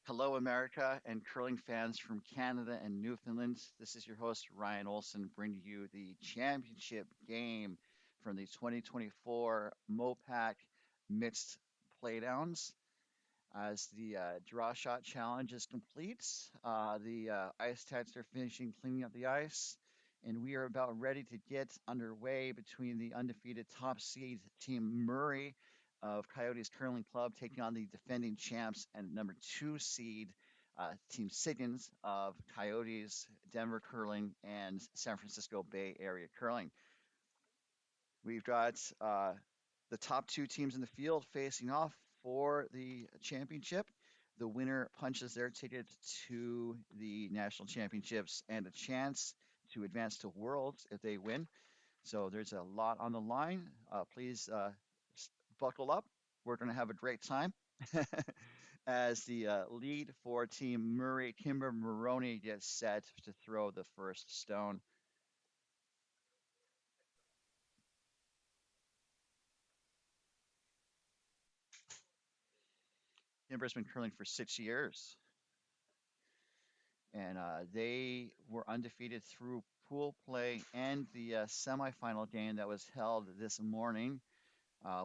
Hello, America, and curling fans from Canada and Newfoundland. This is your host, Ryan Olson, bringing you the championship game from the 2024 MoPac Mixed Playdowns. As the draw shot challenge is complete, the ice tats are finishing cleaning up the ice, and we are about ready to get underway between the undefeated top seed Team Murray of Coyotes Curling Club taking on the defending champs and number two seed Team Siggins of Coyotes, Denver Curling, and San Francisco Bay Area Curling. We've got the top two teams in the field facing off for the championship. The winner punches their ticket to the national championships and a chance to advance to Worlds if they win. So there's a lot on the line. Please buckle up. We're going to have a great time. As the lead for Team Murray, Kimber Maroney gets set to throw the first stone. Kimber's been curling for 6 years, and they were undefeated through pool play and the semifinal game that was held this morning,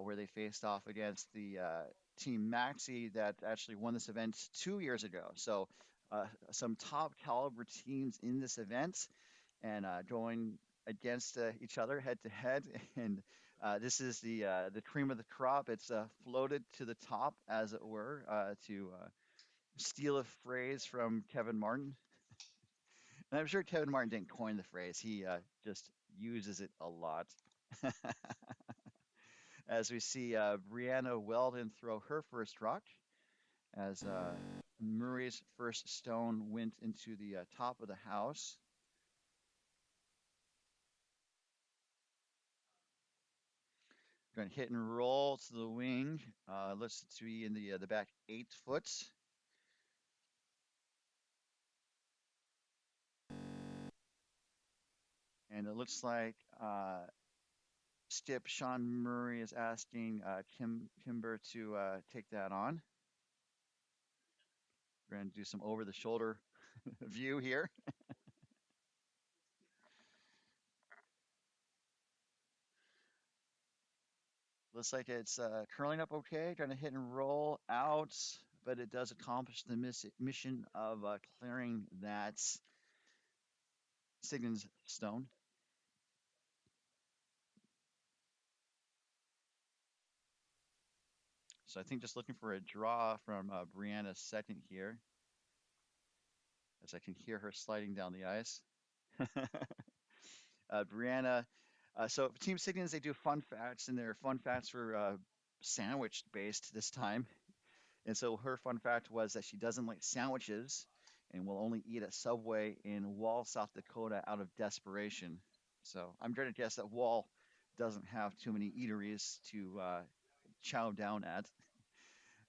where they faced off against the team Maxi that actually won this event 2 years ago. So, some top caliber teams in this event and going against each other head to head. And this is the cream of the crop. It's floated to the top, as it were, to steal a phrase from Kevin Martin. And I'm sure Kevin Martin didn't coin the phrase. He just uses it a lot. As we see Brianna Weldon throw her first rock, as Murray's first stone went into the top of the house. Going to hit and roll to the wing. Looks to be in the back 8 foot. And it looks like Skip Sean Murray is asking Kimber to take that on. We're going to do some over the shoulder view here. Looks like it's curling up okay, trying to hit and roll out, but it does accomplish the mission of clearing that Siggins stone. So I think just looking for a draw from Brianna's second here, as I can hear her sliding down the ice. Brianna, so Team Siggins, they do fun facts, and their fun facts were sandwich based this time. And so her fun fact was that she doesn't like sandwiches and will only eat at Subway in Wall, South Dakota out of desperation. So I'm going to guess that Wall doesn't have too many eateries to chow down at,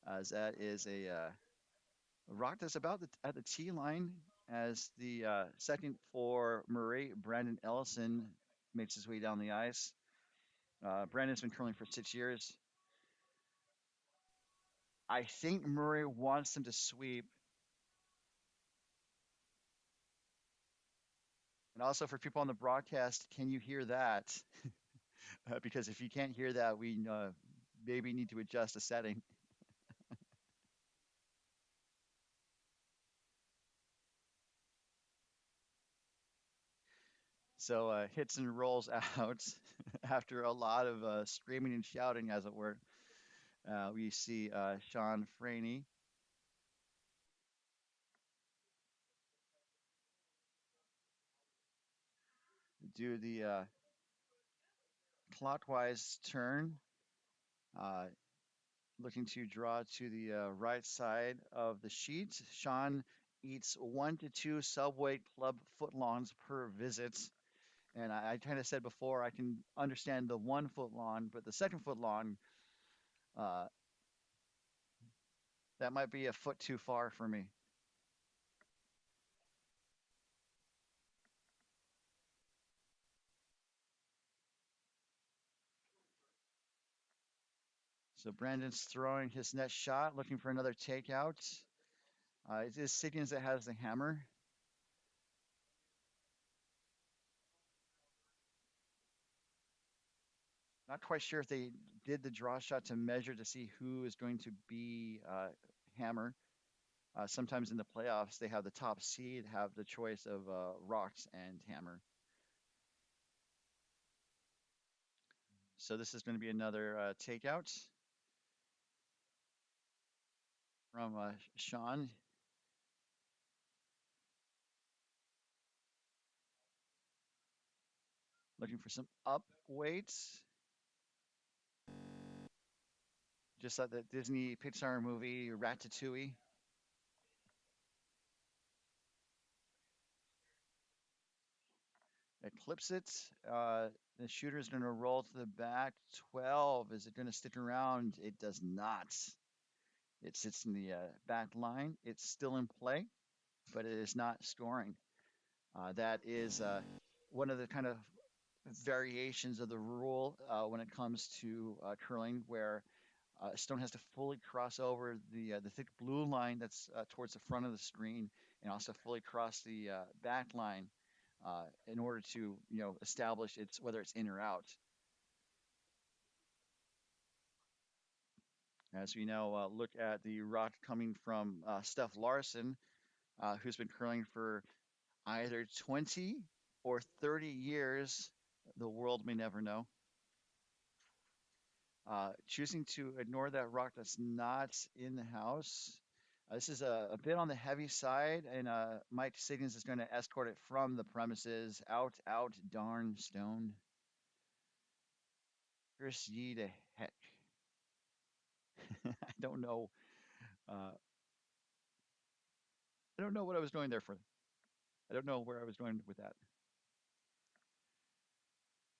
as that is a rock that's about at the T line as the second for Murray, Brandon Ellison makes his way down the ice. Brandon's been curling for 6 years. I think Murray wants them to sweep. And also for people on the broadcast, can you hear that? Because if you can't hear that, we maybe need to adjust a setting. So hits and rolls out after a lot of screaming and shouting, as it were. We see Sean Franey do the clockwise turn, uh, looking to draw to the right side of the sheet. Sean eats 1 to 2 Subway Club footlongs per visit. And I kind of said before, I can understand the 1 foot long, but the second foot long, uh, that might be a foot too far for me. So Brandon's throwing his net shot, looking for another takeout. It is Siggins that has the hammer. Not quite sure if they did the draw shot to measure to see who is going to be hammer. Sometimes in the playoffs, they have the top seed have the choice of rocks and hammer. So this is going to be another takeout from Sean, looking for some up weights. Just like the Disney Pixar movie Ratatouille. Eclipse it. The shooter is going to roll to the back. 12. Is it going to stick around? It does not. It sits in the back line. It's still in play, but it is not scoring. That is one of the kind of variations of the rule when it comes to curling, where Stone has to fully cross over the thick blue line that's towards the front of the screen, and also fully cross the back line in order to establish its whether it's in or out. As we know, look at the rock coming from Steph Larson, who's been curling for either 20 or 30 years. The world may never know. Choosing to ignore that rock that's not in the house. This is a bit on the heavy side, and Mike Siggins is going to escort it from the premises. Out, out, darn Stone. Curse ye to heck. I don't know. Uh, I don't know what I was going there for. I don't know where I was going with that.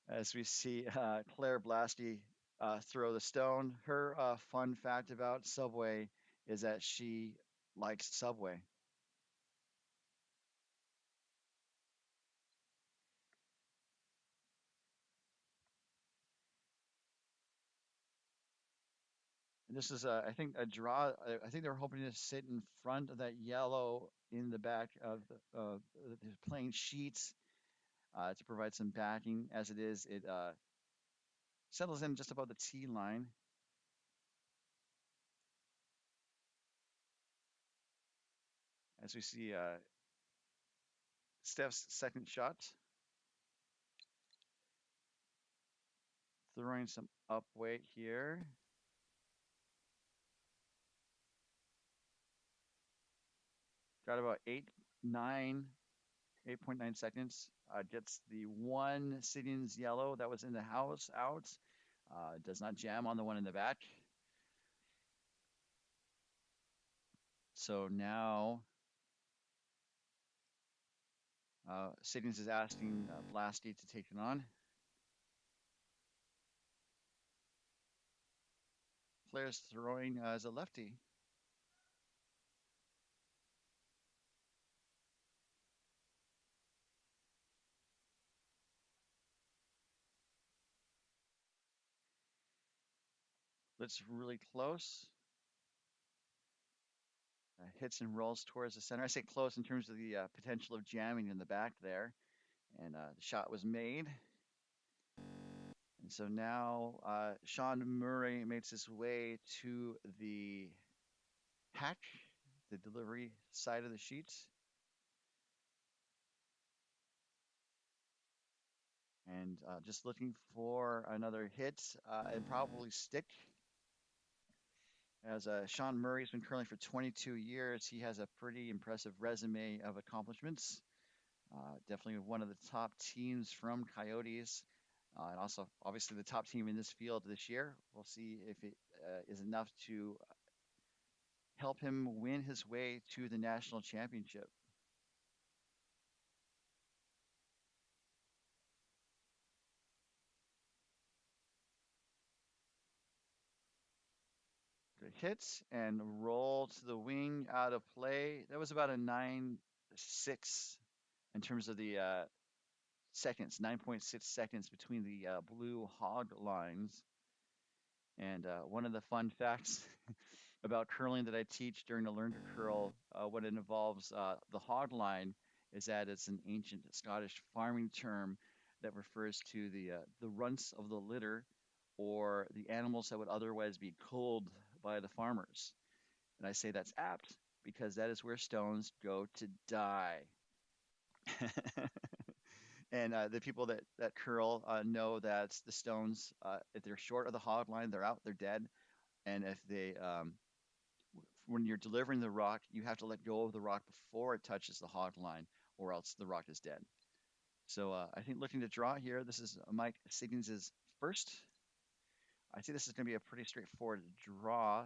As we see Claire Blasty throw the stone. Her fun fact about Subway is that she likes Subway. And this is, I think, a draw. I think they're hoping to sit in front of that yellow in the back of the playing sheets to provide some backing. As it is, it settles in just above the T line. As we see Steph's second shot, throwing some up weight here. Got about 8.9 seconds. Gets the one Siddons yellow that was in the house out. Does not jam on the one in the back. So now Siddons is asking Blasty to take it on. Claire's throwing as a lefty. Looks really close. Hits and rolls towards the center. I say close in terms of the potential of jamming in the back there. And the shot was made. And so now Sean Murray makes his way to the hack, the delivery side of the sheet. And just looking for another hit and probably stick. As Sean Murray's been curling for 22 years, he has a pretty impressive resume of accomplishments. Definitely one of the top teams from Coyotes, and also obviously the top team in this field this year. We'll see if it is enough to help him win his way to the national championship. Good hits and roll to the wing out of play. That was about a 9.6 in terms of the seconds, 9.6 seconds between the blue hog lines. And one of the fun facts about curling that I teach during the Learn to Curl, when it involves the hog line, is that it's an ancient Scottish farming term that refers to the runts of the litter or the animals that would otherwise be culled by the farmers. And I say that's apt because that is where stones go to die. And the people that curl know that the stones, if they're short of the hog line, they're out, they're dead. And if they when you're delivering the rock, you have to let go of the rock before it touches the hog line, or else the rock is dead. So I think looking to draw here, this is Mike Siggins' first. I think this is going to be a pretty straightforward draw.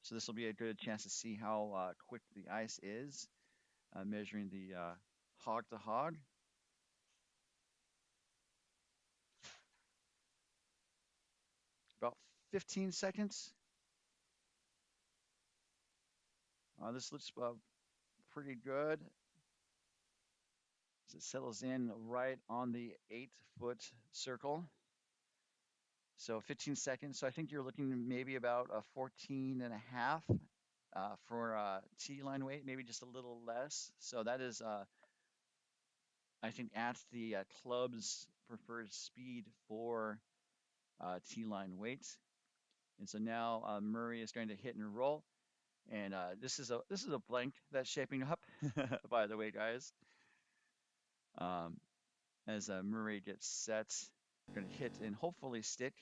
So this will be a good chance to see how quick the ice is, measuring the hog to hog. About 15 seconds. This looks pretty good. As it settles in right on the 8-foot circle. So 15 seconds. So I think you're looking maybe about a 14 and a half for T line weight, maybe just a little less. So that is, I think, at the club's preferred speed for T line weight. And so now Murray is going to hit and roll. And this is a blank that's shaping up, by the way, guys. Um, as Murray gets set, going to hit and hopefully stick.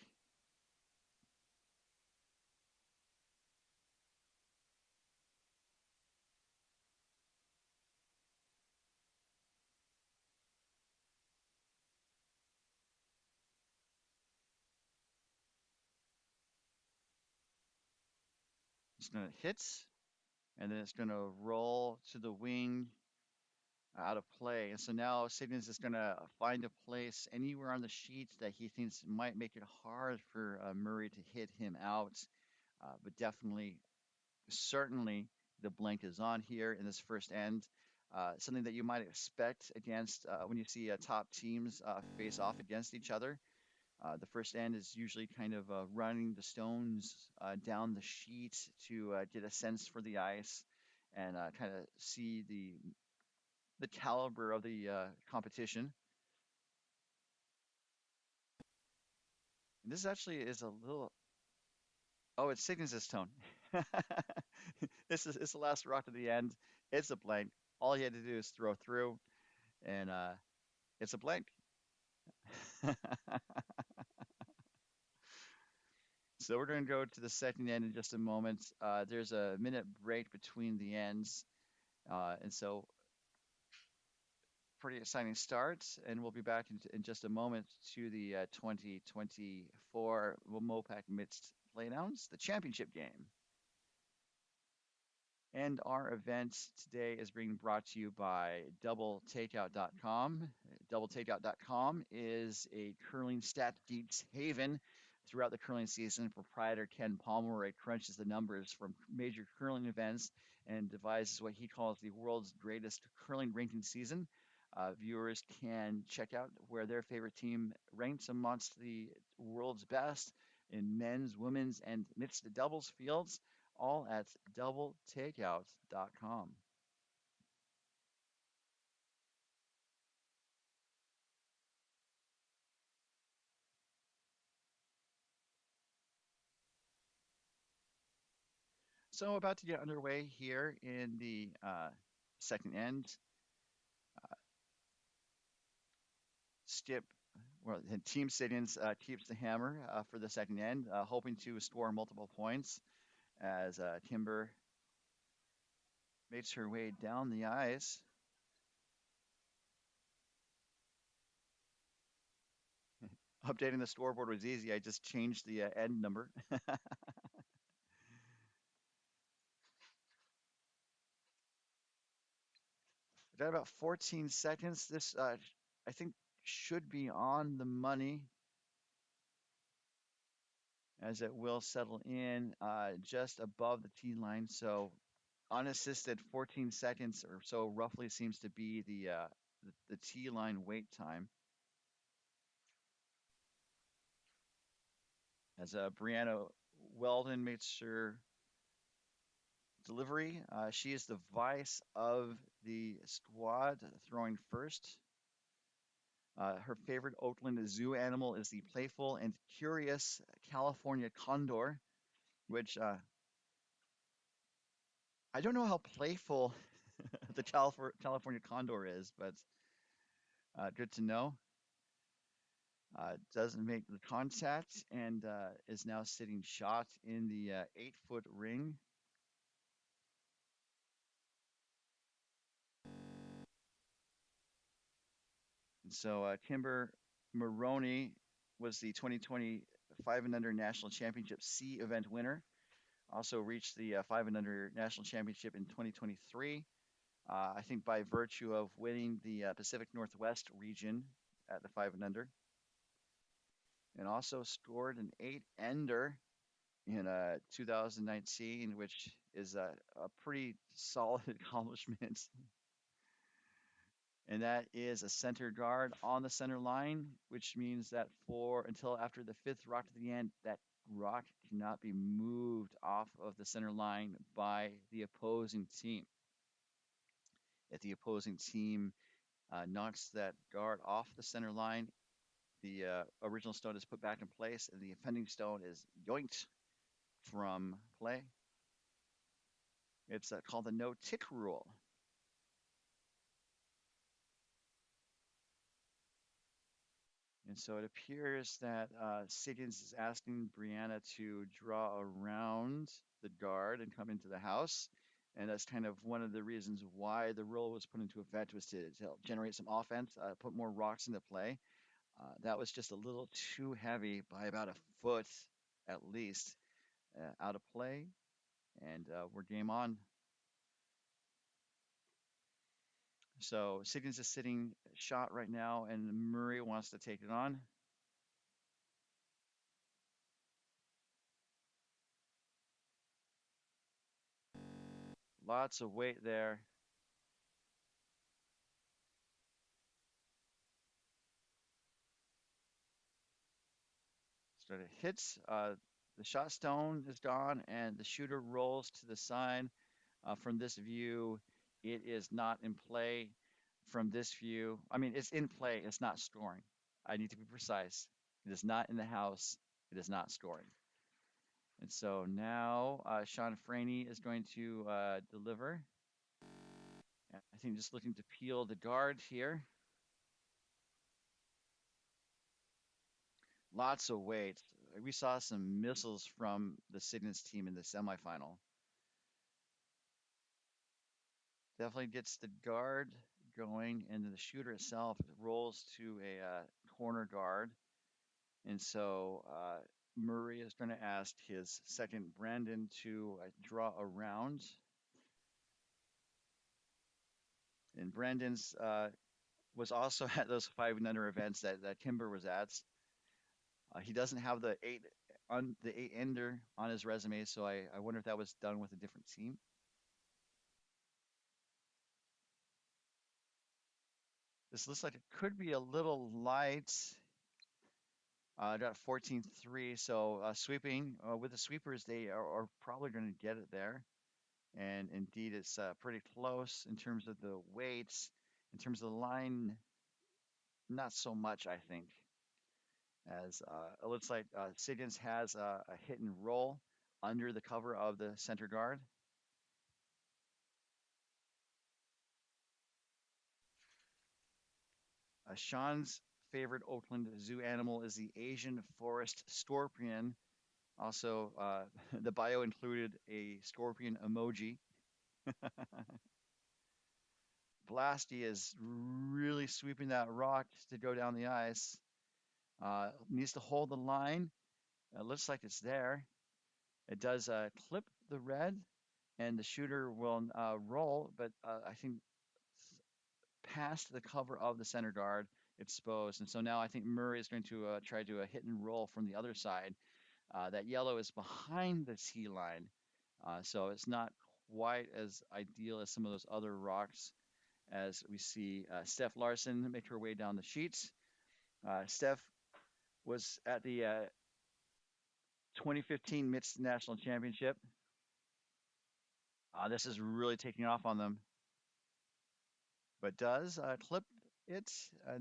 It's going to hit, and then it's going to roll to the wing out of play. And so now Siggins is going to find a place anywhere on the sheet that he thinks might make it hard for Murray to hit him out. But definitely, certainly, the blank is on here in this first end. Something that you might expect against when you see top teams face off against each other. The first end is usually kind of running the stones down the sheet to get a sense for the ice and kind of see the caliber of the competition. And this actually is a little. Oh, it signals this tone. This is it's the last rock to the end. It's a blank. All you had to do is throw through, and it's a blank. So we're going to go to the second end in just a moment. There's a minute break between the ends, and so pretty exciting start. And we'll be back in just a moment to the 2024 MoPac Mixed Playdowns, the championship game. And our event today is being brought to you by doubletakeout.com. Doubletakeout.com is a curling stat geeks haven throughout the curling season. Proprietor Ken Pomeroy crunches the numbers from major curling events and devises what he calls the world's greatest curling ranking season. Viewers can check out where their favorite team ranks amongst the world's best in men's, women's, and mixed doubles fields, all at doubletakeout.com. So about to get underway here in the second end. Skip, well, Team Siggins keeps the hammer for the second end, hoping to score multiple points as Kimber makes her way down the ice. Updating the scoreboard was easy. I just changed the end number. Got about 14 seconds. This, I think, should be on the money as it will settle in just above the T line. So unassisted 14 seconds or so roughly seems to be the T line wait time. As Brianna Weldon makes sure delivery. She is the vice of the squad, throwing first. Her favorite Oakland zoo animal is the playful and curious California condor, which I don't know how playful the California condor is, but good to know. Doesn't make the contact and is now sitting shot in the 8-foot ring. And so Kimber Maroney was the 2020 5 and Under National Championship C event winner. Also reached the 5 and Under National Championship in 2023. I think by virtue of winning the Pacific Northwest region at the 5 and Under, and also scored an 8-ender in 2019, which is a pretty solid accomplishment. And that is a center guard on the center line, which means that for until after the fifth rock to the end, that rock cannot be moved off of the center line by the opposing team. If the opposing team knocks that guard off the center line, the original stone is put back in place, and the offending stone is yoinked from play. It's called the no tick rule. And so it appears that Siggins is asking Brianna to draw around the guard and come into the house. And that's kind of one of the reasons why the rule was put into effect, was to help generate some offense, put more rocks into play. That was just a little too heavy by about a foot at least out of play. And we're game on. So Siggins is sitting shot right now, and Murray wants to take it on. Lots of weight there. So it hits, the shot stone is gone, and the shooter rolls to the side. From this view, it is not in play. From this view, I mean, it's in play, it's not scoring. I need to be precise. It is not in the house, it is not scoring. And so now Sean Franey is going to deliver. I think just looking to peel the guard here. Lots of weight. We saw some missiles from the Siggins team in the semifinal. Definitely gets the guard going, and then the shooter itself rolls to a corner guard. And so Murray is going to ask his second, Brandon, to draw around. And Brandon's was also at those 5 and Under events that Kimber was at. He doesn't have the eight ender on his resume, so I wonder if that was done with a different team. This looks like it could be a little light. I got 14-3, so sweeping with the sweepers, they are probably going to get it there. And indeed, it's pretty close in terms of the weights. In terms of the line, not so much, I think. As it looks like Siggins has a hit and roll under the cover of the center guard. Sean's favorite Oakland zoo animal is the Asian forest scorpion. Also, the bio included a scorpion emoji. Blasty is really sweeping that rock to go down the ice. Needs to hold the line. It looks like it's there. It does clip the red, and the shooter will roll, but I think past the cover of the center guard, exposed. And so now I think Murray is going to try to hit and roll from the other side. That yellow is behind the tee line, so it's not quite as ideal as some of those other rocks. As we see Steph Larson make her way down the sheets. Steph was at the 2015 Mixed National Championship. This is really taking off on them, but does clip it.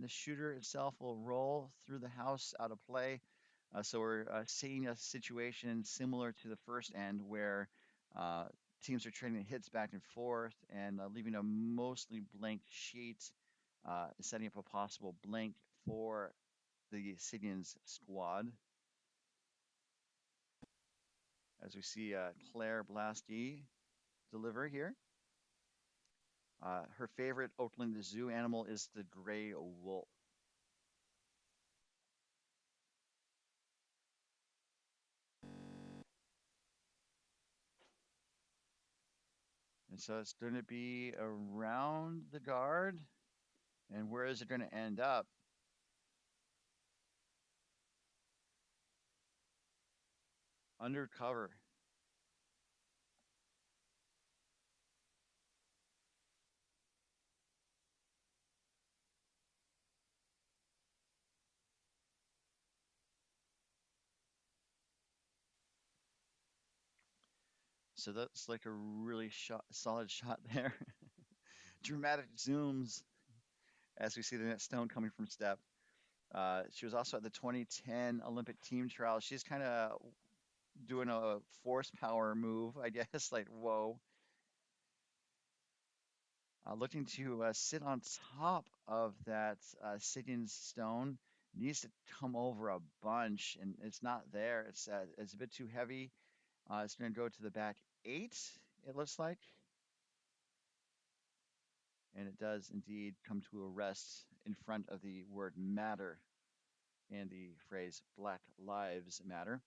The shooter itself will roll through the house out of play. So we're seeing a situation similar to the first end where uh, teams are trading hits back and forth and leaving a mostly blank sheet, setting up a possible blank for the Siggins squad. As we see Claire Blasky deliver here. Her favorite Oakland Zoo animal is the gray wolf. And so it's going to be around the guard. And where is it going to end up? Undercover. So that's like a really solid shot there. Dramatic zooms as we see the net stone coming from step. She was also at the 2010 Olympic team trial. She's kind of doing a force power move, I guess. Like, whoa. Looking to sit on top of that Siggins stone. Needs to come over a bunch, and it's not there. It's a bit too heavy. It's going to go to the back eight, it looks like. And it does indeed come to a rest in front of the word matter and the phrase Black Lives Matter.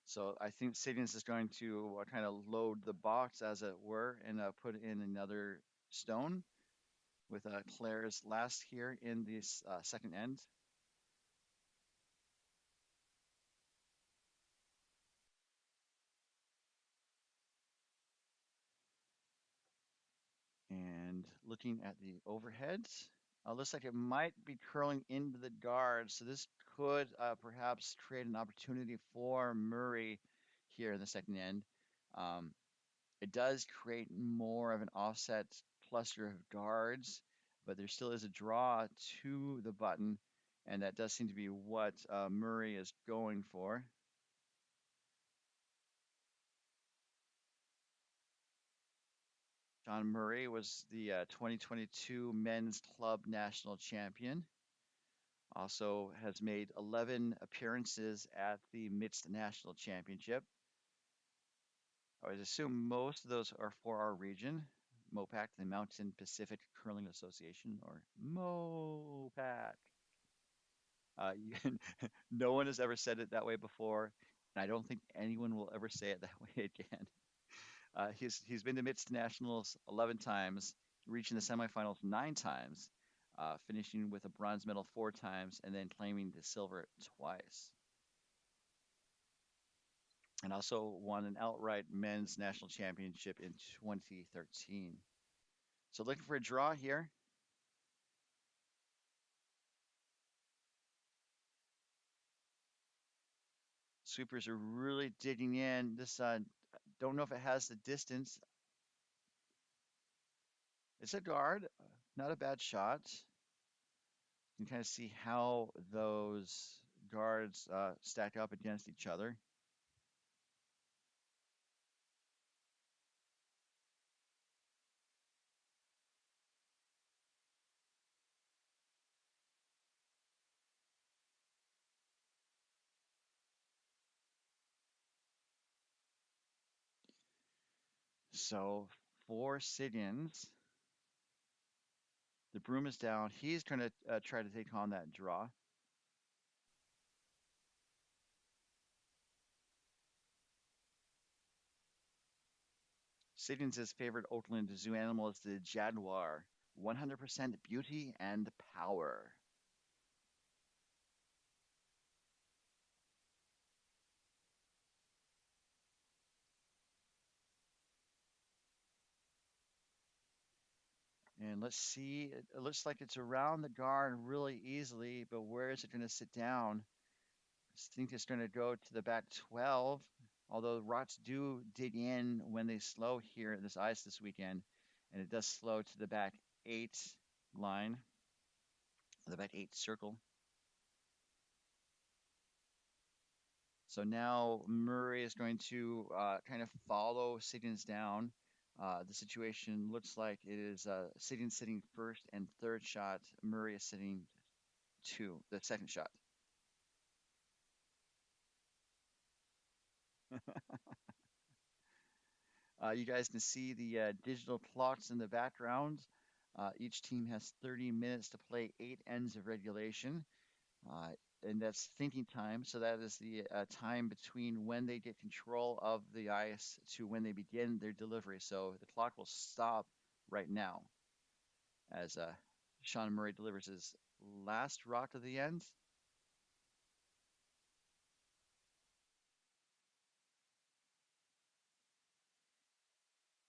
So I think Siggins is going to kind of load the box, as it were, and put in another stone with Claire's last here in this second end. And looking at the overheads, looks like it might be curling into the guard. So this could perhaps create an opportunity for Murray here in the second end. Um, it does create more of an offset cluster of guards, but there still is a draw to the button, and that does seem to be what Murray is going for. John Murray was the 2022 Men's Club National Champion. Also has made 11 appearances at the Mixed National Championship. I would assume most of those are for our region, MoPac, the Mountain Pacific Curling Association, or MoPac. You, no one has ever said it that way before, and I don't think anyone will ever say it that way again. He's been to mixed nationals 11 times, reaching the semifinals 9 times, finishing with a bronze medal 4 times, and then claiming the silver twice. And also won an outright men's national championship in 2013. So looking for a draw here. Sweepers are really digging in. This don't know if it has the distance. It's a guard, not a bad shot. You can kind of see how those guards stack up against each other. So for Siggins, the broom is down. He's going to try to take on that draw. Siggins' favorite Oakland zoo animal is the jaguar. 100% beauty and power. And let's see, it looks like it's around the guard really easily, but where is it going to sit down? think it's going to go to the back 12, although rots do dig in when they slow here at this ice this weekend, and it does slow to the back 8 line, the back 8 circle. So now Murray is going to kind of follow Siggins down. The situation looks like it is Siggins sitting first and third shot. Murray is sitting the second shot. You guys can see the digital clocks in the background. Each team has 30 minutes to play 8 ends of regulation. Uh, and that's thinking time. So that is the time between when they get control of the ice to when they begin their delivery. So the clock will stop right now as Sean Murray delivers his last rock of the end.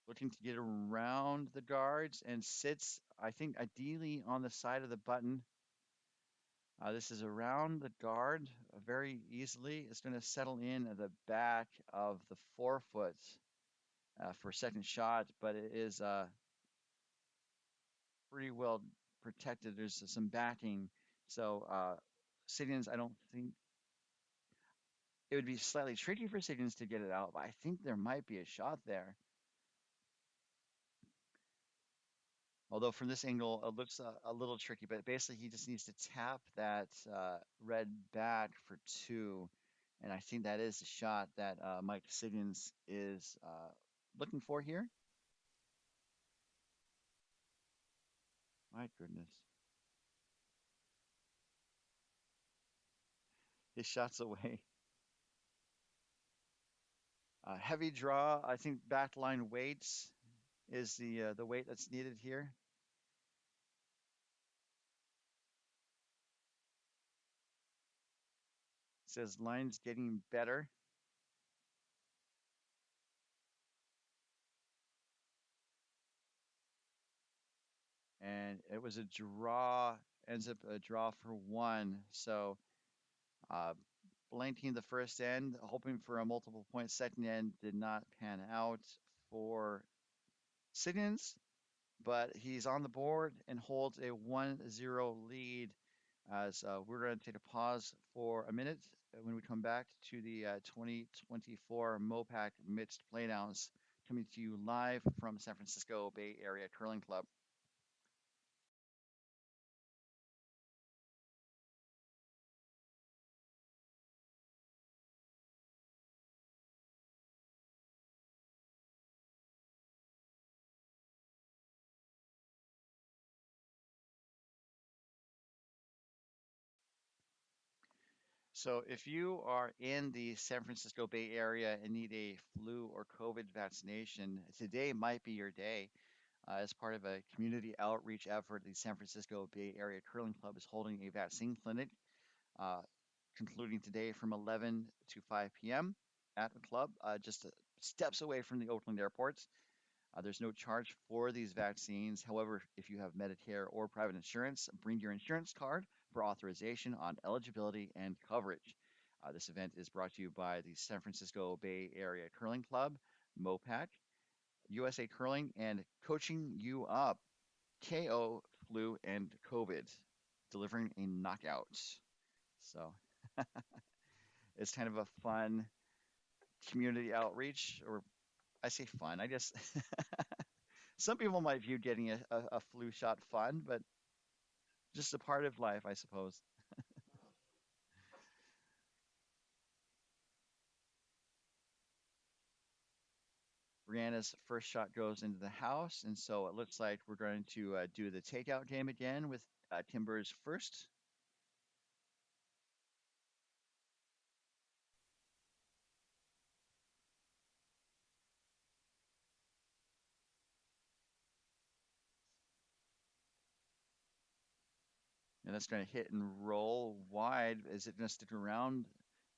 Looking to get around the guards and sits, I think, ideally on the side of the button. This is around the guard very easily. It's going to settle in at the back of the forefoot for second shot, but it is pretty well protected. There's some backing. So Siggins, I don't think it would be slightly tricky for Siggins to get it out, but I think there might be a shot there. Although from this angle, it looks a little tricky, but basically he just needs to tap that red back for two. And I think that is the shot that Mike Siggins is looking for here. My goodness. His shot's away. Heavy draw. I think backline weights is the weight that's needed here. It says lines getting better, and it was a draw. Ends up a draw for one. So uh, blanking the first end, hoping for a multiple point second end, did not pan out for Siggins, but he's on the board and holds a 1-0 lead as we're going to take a pause for a minute when we come back to the 2024 MoPac Mixed Playdowns, coming to you live from San Francisco Bay Area Curling Club. So if you are in the San Francisco Bay Area and need a flu or COVID vaccination, today might be your day. As part of a community outreach effort, the San Francisco Bay Area Curling Club is holding a vaccine clinic uh, concluding today from 11 to 5 p.m. at the club, just steps away from the Oakland airport. There's no charge for these vaccines. However, if you have Medicare or private insurance, bring your insurance card for authorization on eligibility and coverage. This event is brought to you by the San Francisco Bay Area Curling Club, MoPac, USA Curling, and Coaching You Up, KO, Flu, and COVID, delivering a knockout. So it's kind of a fun community outreach, or I say fun, I guess some people might view getting a flu shot fun, but just a part of life, I suppose. Brianna's first shot goes into the house, and so it looks like we're going to do the takeout game again with Timber's first. And that's going to hit and roll wide. Is it going to stick around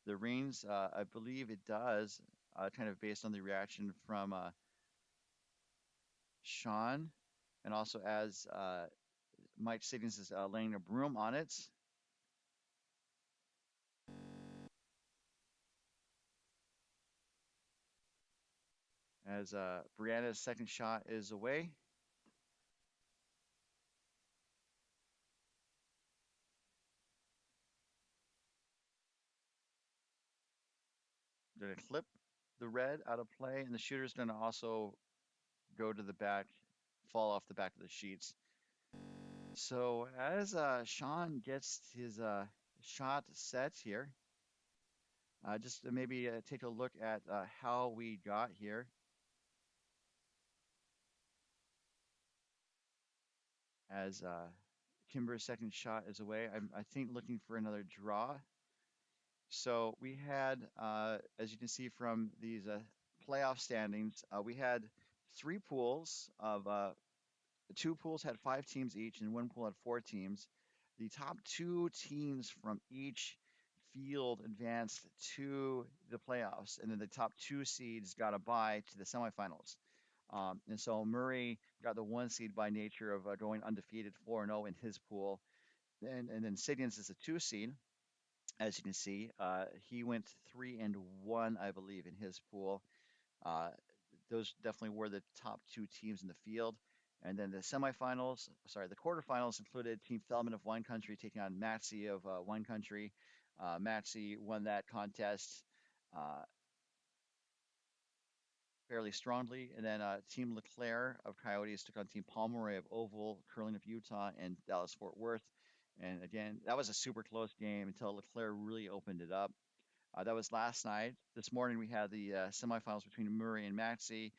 the rings? I believe it does, kind of based on the reaction from Sean, and also as Mike Siggins is laying a broom on it. as Brianna's second shot is away. Going to clip the red out of play, and the shooter's going to also go to the back, fall off the back of the sheets. So as Sean gets his shot set here, just to maybe take a look at how we got here. As Kimber's second shot is away, I think looking for another draw. So we had, as you can see from these playoff standings, we had three pools of two pools had five teams each, and one pool had four teams. The top two teams from each field advanced to the playoffs, and then the top two seeds got a bye to the semifinals. And so Murray got the one seed by nature of going undefeated 4-0 in his pool. And then Siggins is a two seed, as you can see. He went 3-1, I believe, in his pool. Uh, those definitely were the top two teams in the field. And then the semifinals, sorry, the quarterfinals included Team Feldman of Wine Country taking on Maxi of Wine Country. Maxi won that contest uh, fairly strongly. And then Team Leclerc of Coyotes took on Team Pomeroy of Oval, Curling of Utah, and Dallas Fort Worth. And again, that was a super close game until Leclerc really opened it up. That was last night. This morning we had the semifinals between Murray and Maxey.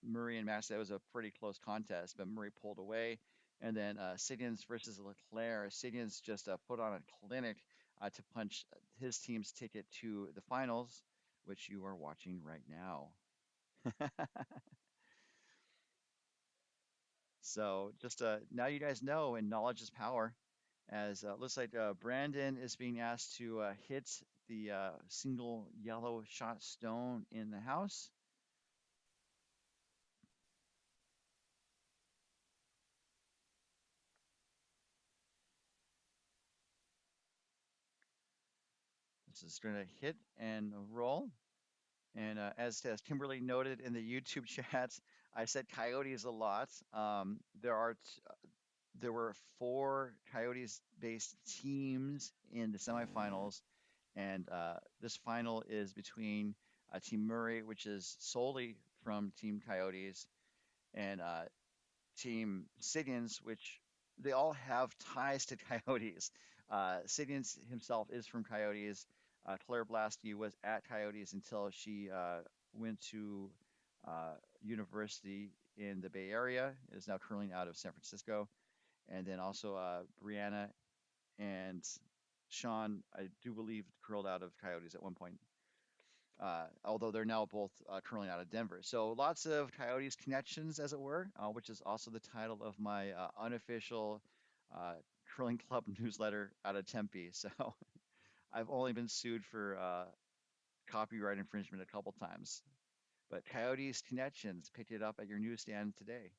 Murray and Maxey, that was a pretty close contest, but Murray pulled away. And then Siggins versus Leclerc. Siggins just put on a clinic to punch his team's ticket to the finals, which you are watching right now. So just now you guys know, and knowledge is power. As looks like Brandon is being asked to hit the single yellow shot stone in the house. This is going to hit and roll. And as Kimberly noted in the YouTube chat, I said Coyotes a lot. There were four Coyotes-based teams in the semifinals, and this final is between Team Murray, which is solely from Team Coyotes, and Team Siggins, which they all have ties to Coyotes. Siggins himself is from Coyotes. Claire Blasky was at Coyotes until she went to university in the Bay Area. Is now curling out of San Francisco. And then also Brianna and Sean, I do believe, curled out of Coyotes at one point. Although they're now both currently out of Denver. So lots of Coyotes connections, as it were, which is also the title of my unofficial uh, curling club newsletter out of Tempe. So I've only been sued for copyright infringement a couple times. But Coyotes connections, picked it up at your newsstand today.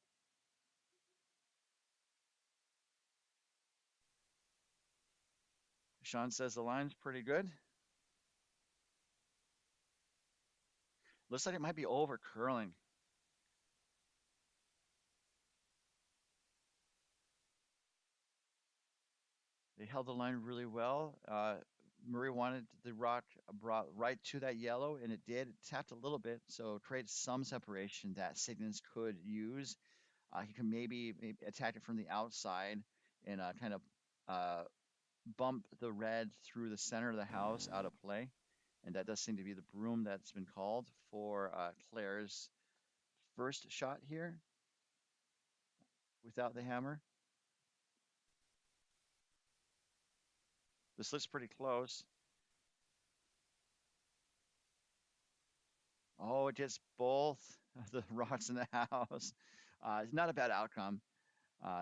Sean says the line's pretty good. Looks like it might be over curling. They held the line really well. Murray wanted the rock brought right to that yellow, and it did. It tapped a little bit, so created some separation that Siggins could use. He can maybe attack it from the outside and kind of uh, bump the red through the center of the house out of play. And that does seem to be the broom that's been called for Claire's first shot here without the hammer. This looks pretty close. Oh, it gets both of the rocks in the house. It's not a bad outcome.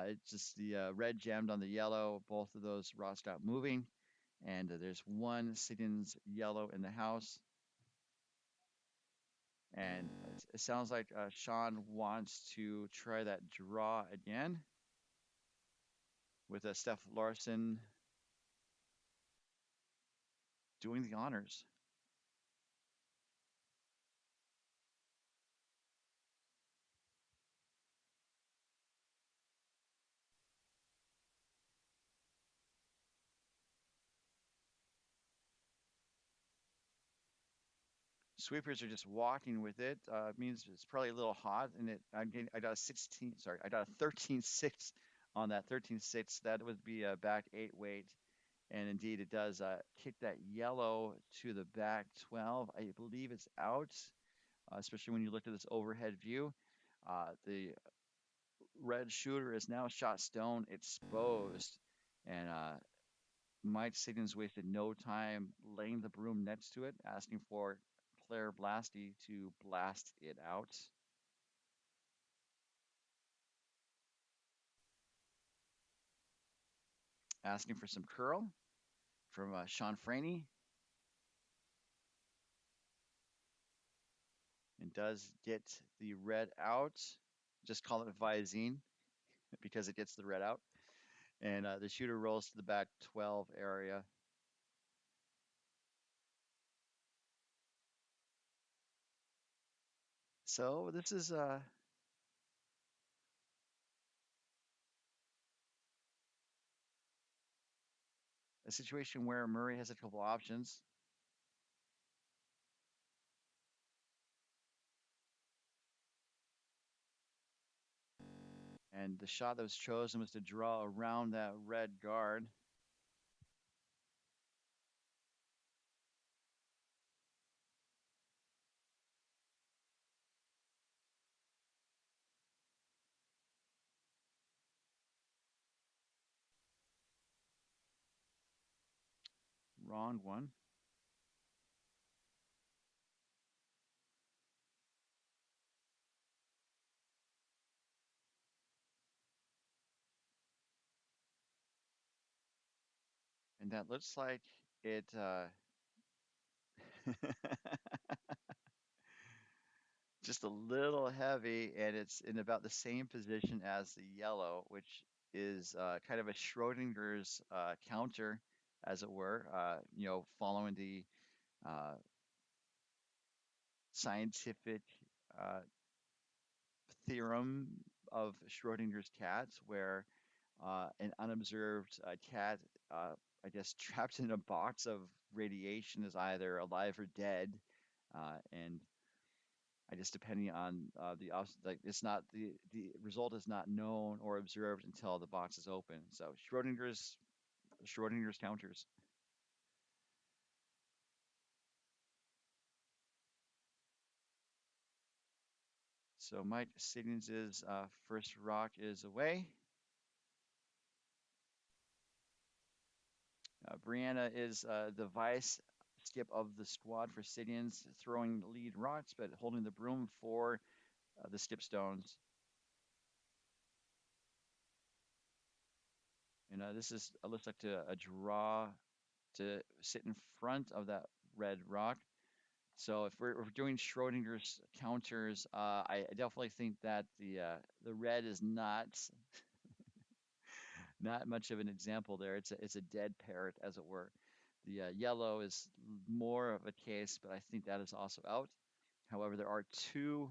It's just the red jammed on the yellow. Both of those rocks got moving. And there's one Siggins yellow in the house. And it sounds like Sean wants to try that draw again with Steph Larson doing the honors. Sweepers are just walking with it. Means it's probably a little hot, and I got a 16. Sorry, I got a 13-6 on that 13-6. That would be a back eight weight, and indeed it does kick that yellow to the back 12. I believe it's out, especially when you look at this overhead view. The red shooter is now shot stone exposed, and Mike Siggins wasted no time laying the broom next to it, asking for Claire Blasty to blast it out, asking for some curl from Sean Franey, and does get the red out. Just call it Visine because it gets the red out. And the shooter rolls to the back 12 area. So this is a situation where Murray has a couple options. And the shot that was chosen was to draw around that red guard. Wrong one. And that looks like it just a little heavy, and it's in about the same position as the yellow, which is kind of a Schrodinger's counter, as it were. Following the uh, scientific uh, theorem of Schrodinger's cats, where an unobserved cat, I guess, trapped in a box of radiation is either alive or dead, and I guess depending on like it's not the result is not known or observed until the box is open. So Schrodinger's counters. So Mike Siggins's first rock is away. Brianna is the vice skip of the squad for Siggins, throwing lead rocks but holding the broom for the skip stones. And this is looks like a draw to sit in front of that red rock. So if we're doing Schrodinger's counters, I definitely think that the red is not much of an example there. It's a dead parrot, as it were. The yellow is more of a case, but I think that is also out. However, there are two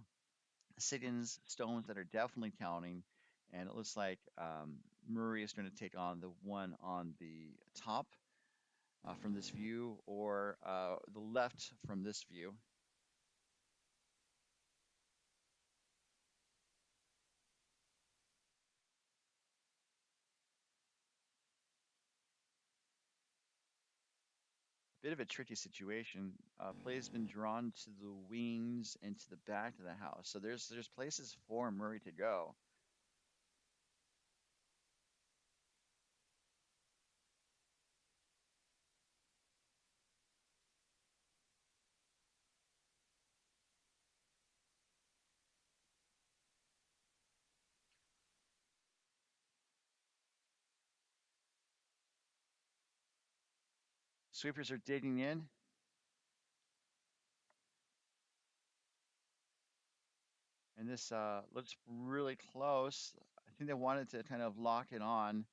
Siggins stones that are definitely counting, and it looks like Murray is going to take on the one on the top from this view, or the left from this view. Bit of a tricky situation. Play's been drawn to the wings and to the back of the house, so there's places for Murray to go. Sweepers are digging in, and this looks really close. I think they wanted to kind of lock it on.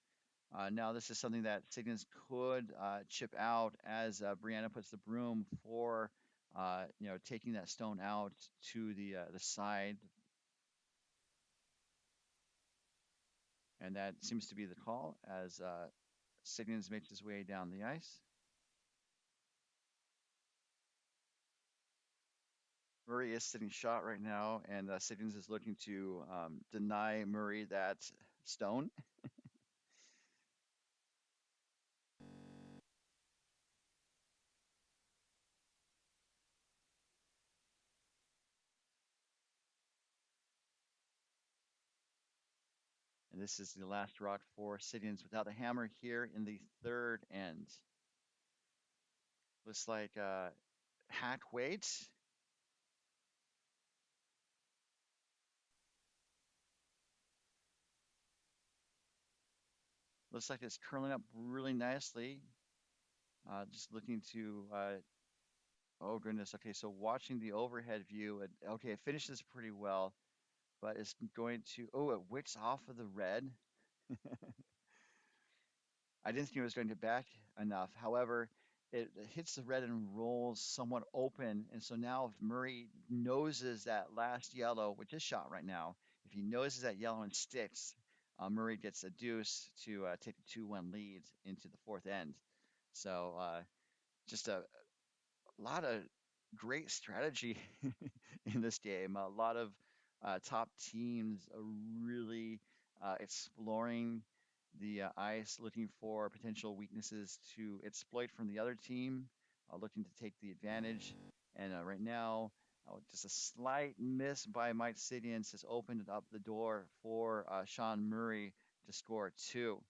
Now this is something that Siggins could chip out as Brianna puts the broom for, taking that stone out to the side, and that seems to be the call as Siggins makes his way down the ice. Murray is sitting shot right now, and Siggins is looking to deny Murray that stone. And this is the last rock for Siggins without the hammer here in the third end. Looks like hack weight. Looks like it's curling up really nicely. Just looking to, oh goodness. Okay, so watching the overhead view, okay, it finishes pretty well, but it's going to, oh, it wicks off of the red. I didn't think it was going to back enough. However, it hits the red and rolls somewhat open. And so now if Murray noses that last yellow, which is shot right now, if he noses that yellow and sticks, Murray gets a deuce to take the 2-1 lead into the fourth end. So just a lot of great strategy in this game. A lot of top teams are really exploring the ice, looking for potential weaknesses to exploit from the other team, looking to take the advantage. And right now, just a slight miss by Mike Sidians has opened up the door for Sean Murray to score two.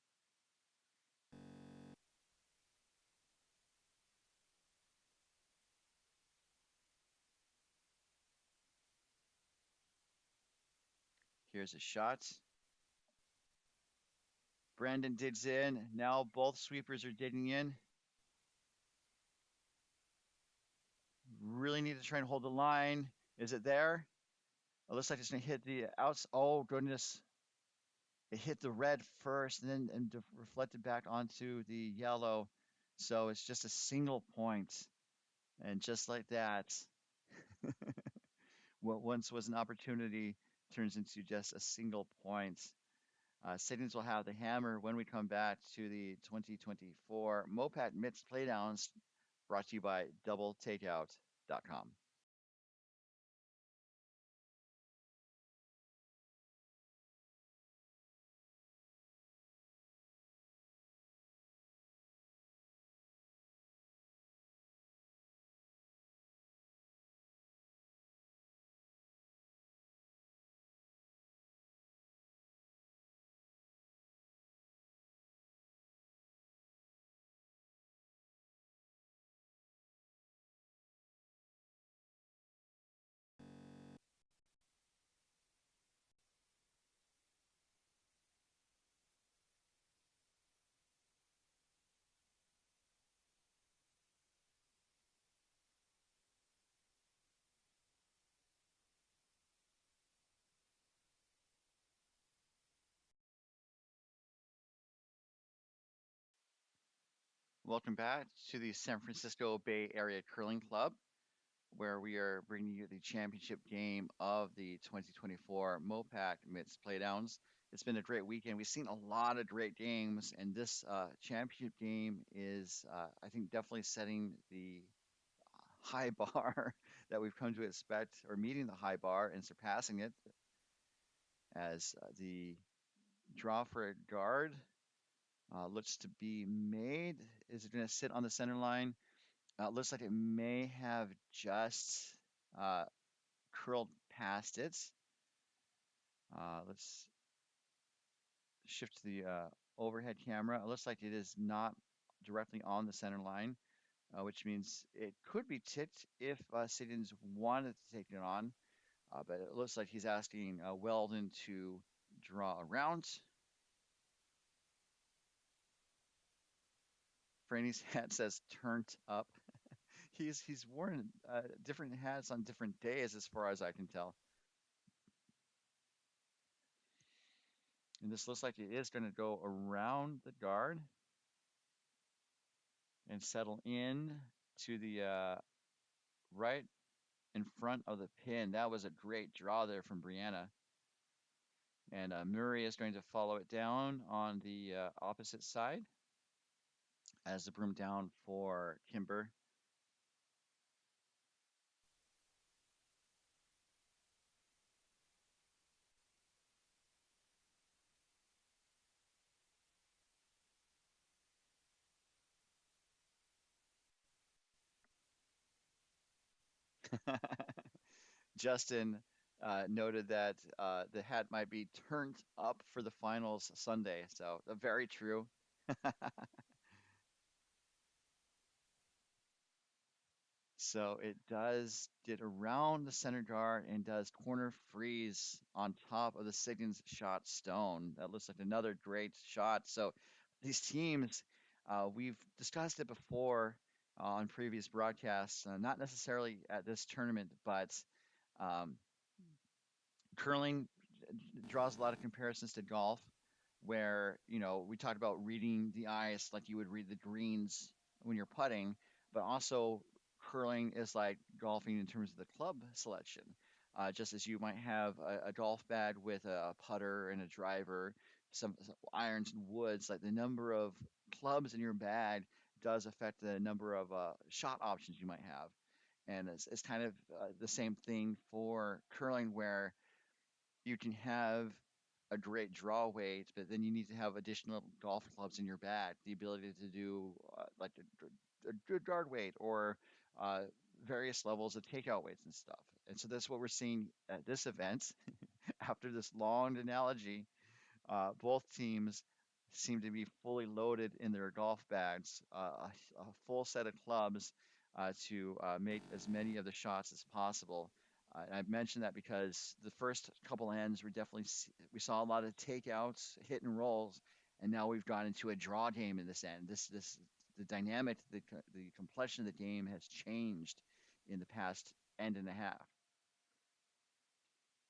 Here's a shot. Brandon digs in. Now both sweepers are digging in. Really need to try and hold the line. Is it there? It looks like it's going to hit the outs. Oh, goodness. It hit the red first and then reflected back onto the yellow. So it's just a single point. And just like that, what once was an opportunity turns into just a single point. Signals will have the hammer when we come back to the 2024 MoPac Mitts Playdowns, brought to you by DoubleTakeout.com. Welcome back to the San Francisco Bay Area Curling Club, where we are bringing you the championship game of the 2024 MoPac Mitts Playdowns. It's been a great weekend. We've seen a lot of great games, and this championship game is, I think, definitely setting the high bar that we've come to expect, or meeting the high bar and surpassing it, as the draw for a guard looks to be made. Is it going to sit on the center line? Looks like it may have just uh, curled past it. Let's shift to the overhead camera. It looks like it is not directly on the center line, which means it could be ticked if Siddons wanted to take it on. But it looks like he's asking Weldon to draw around. Franny's hat says turned up. He's worn different hats on different days, as far as I can tell. And this looks like it is going to go around the guard and settle in to the right in front of the pin. That was a great draw there from Brianna. And Murray is going to follow it down on the opposite side as the broom down for Kimber. Justin noted that the hat might be turned up for the finals Sunday. So very true. So it does get around the center guard and does corner freeze on top of the Siggins shot stone. That looks like another great shot. So these teams, we've discussed it before on previous broadcasts, not necessarily at this tournament, but um, curling draws a lot of comparisons to golf, where, we talked about reading the ice like you would read the greens when you're putting, but also curling is like golfing in terms of the club selection. Just as you might have a golf bag with a putter and a driver, some irons and woods, like the number of clubs in your bag does affect the number of shot options you might have. And it's kind of the same thing for curling, where you can have a great draw weight, but then you need to have additional golf clubs in your bag, the ability to do like a good guard weight or uh, various levels of takeout weights and stuff. And so that's what we're seeing at this event. After this long analogy, both teams seem to be fully loaded in their golf bags, a full set of clubs to make as many of the shots as possible. I mentioned that because the first couple ends were definitely we saw a lot of takeouts, hit and rolls, and now we've gone into a draw game in this end. This the dynamic, the complexion of the game has changed in the past end and a half.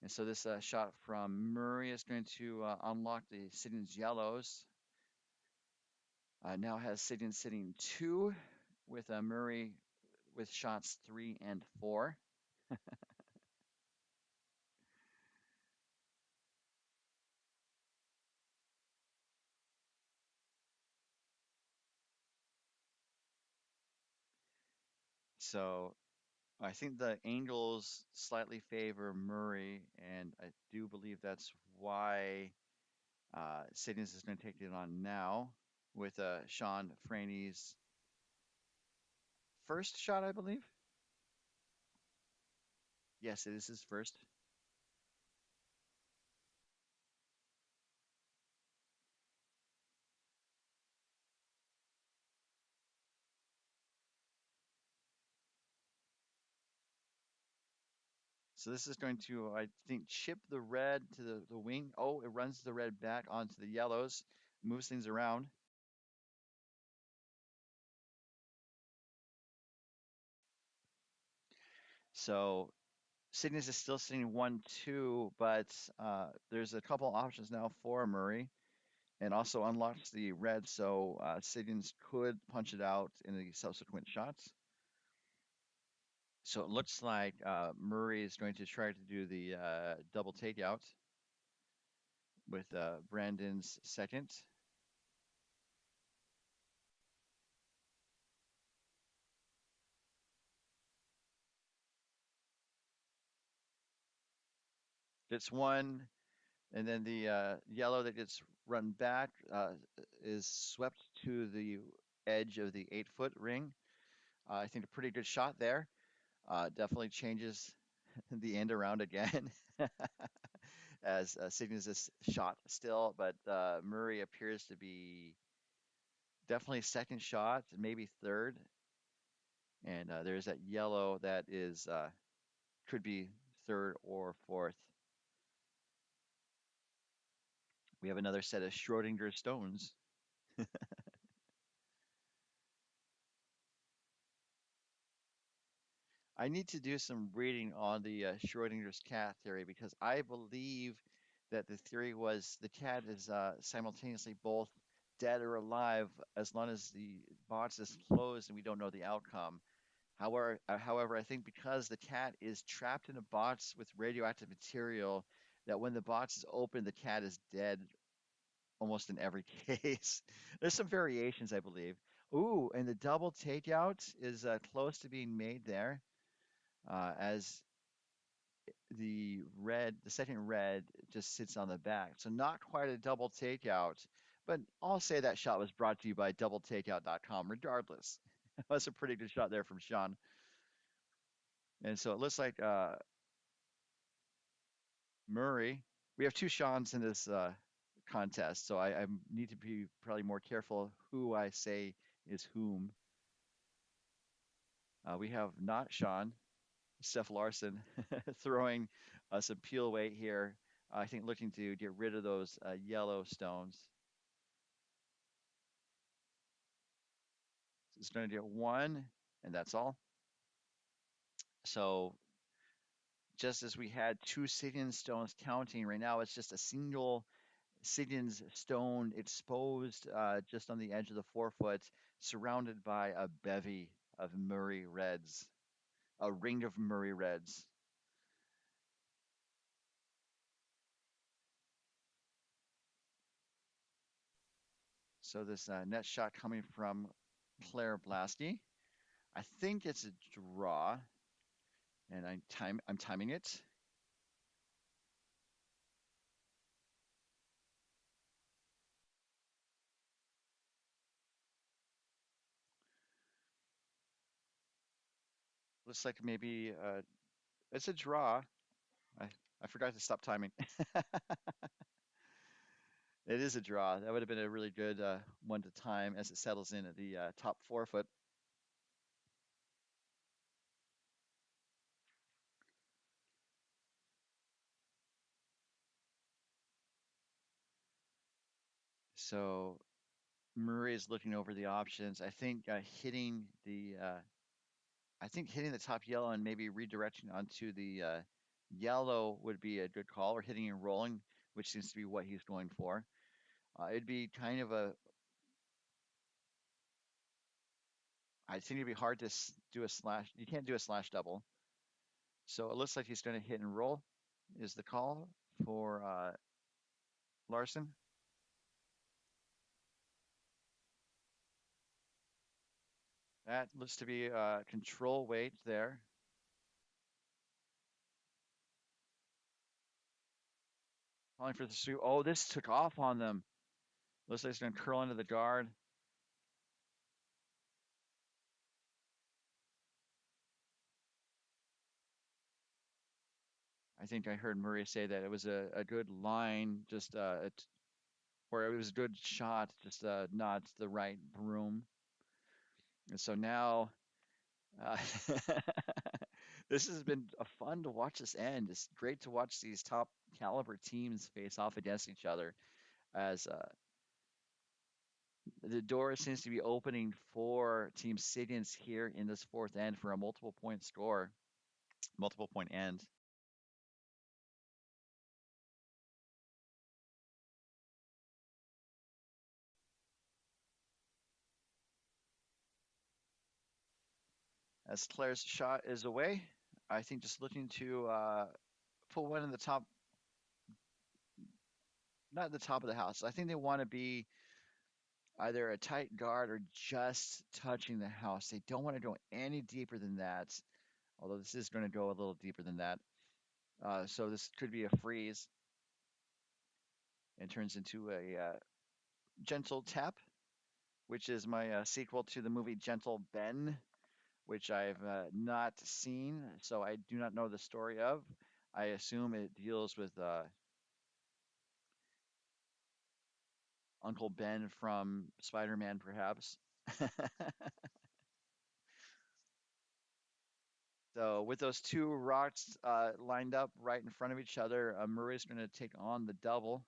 And so this shot from Murray is going to unlock the Siddons yellows. Now has Siddons sitting two with Murray with shots three and four. So I think the angles slightly favor Murray, and I do believe that's why Siddons is going to take it on now with Sean Franey's first shot, I believe. Yes, it is his first. So this is going to, I think, chip the red to the wing. Oh, it runs the red back onto the yellows, moves things around. So Sydney's is still sitting 1-2, but there's a couple options now for Murray, and also unlocks the red, so Sydney's could punch it out in the subsequent shots. So it looks like Murray is going to try to do the double takeout with Brandon's second. It's one, and then the yellow that gets run back is swept to the edge of the 8-foot ring. I think a pretty good shot there. Definitely changes the end around again as Cygnus is shot still, but Murray appears to be definitely second shot, maybe third. And there's that yellow that is could be third or fourth. We have another set of Schrodinger stones. I need to do some reading on the Schrodinger's cat theory, because I believe that the theory was the cat is simultaneously both dead or alive as long as the box is closed and we don't know the outcome. However, I think because the cat is trapped in a box with radioactive material, that when the box is open, the cat is dead almost in every case. There's some variations, I believe. Ooh, and the double takeout is close to being made there, as the second red just sits on the back. So not quite a double takeout, but I'll say that shot was brought to you by doubletakeout.com regardless. That's a pretty good shot there from Sean. And so it looks like Murray. We have two Seans in this contest, so I need to be probably more careful who I say is whom. We have not Sean, Steph Larson, throwing some peel weight here. I think looking to get rid of those yellow stones. It's going to get one, and that's all. So just as we had two Siggins stones counting, right now it's just a single Siggins stone exposed just on the edge of the forefoot, surrounded by a bevy of Murray Reds, a ring of Murray Reds. So this net shot coming from Claire Blasky. I think it's a draw, and I'm timing it. Looks like maybe it's a draw. I I forgot to stop timing. It is a draw. That would have been a really good one to time as it settles in at the top forefoot. So Murray is looking over the options. I think hitting the top yellow and maybe redirecting onto the yellow would be a good call, or hitting and rolling, which seems to be what he's going for. It'd be kind of a I think it'd be hard to do a slash. You can't do a slash double. So it looks like he's going to hit and roll. Is the call for Larson? That looks to be control weight there. Calling for the sweep. Oh, this took off on them. Looks like it's going to curl into the guard. I think I heard Murray say that it was a good line, just or it was a good shot, just not the right broom. And so now uh, this has been fun to watch this end. It's great to watch these top caliber teams face off against each other as the door seems to be opening for Team Siggins here in this fourth end for a multiple point score, multiple point end. As Claire's shot is away, I think just looking to put one in the top, not the top of the house. I think they want to be either a tight guard or just touching the house. They don't want to go any deeper than that, although this is going to go a little deeper than that. So this could be a freeze and turns into a gentle tap, which is my sequel to the movie Gentle Ben, which I've not seen, so I do not know the story of. I assume it deals with Uncle Ben from Spider-Man, perhaps. So with those two rocks lined up right in front of each other, Murray's going to take on the double.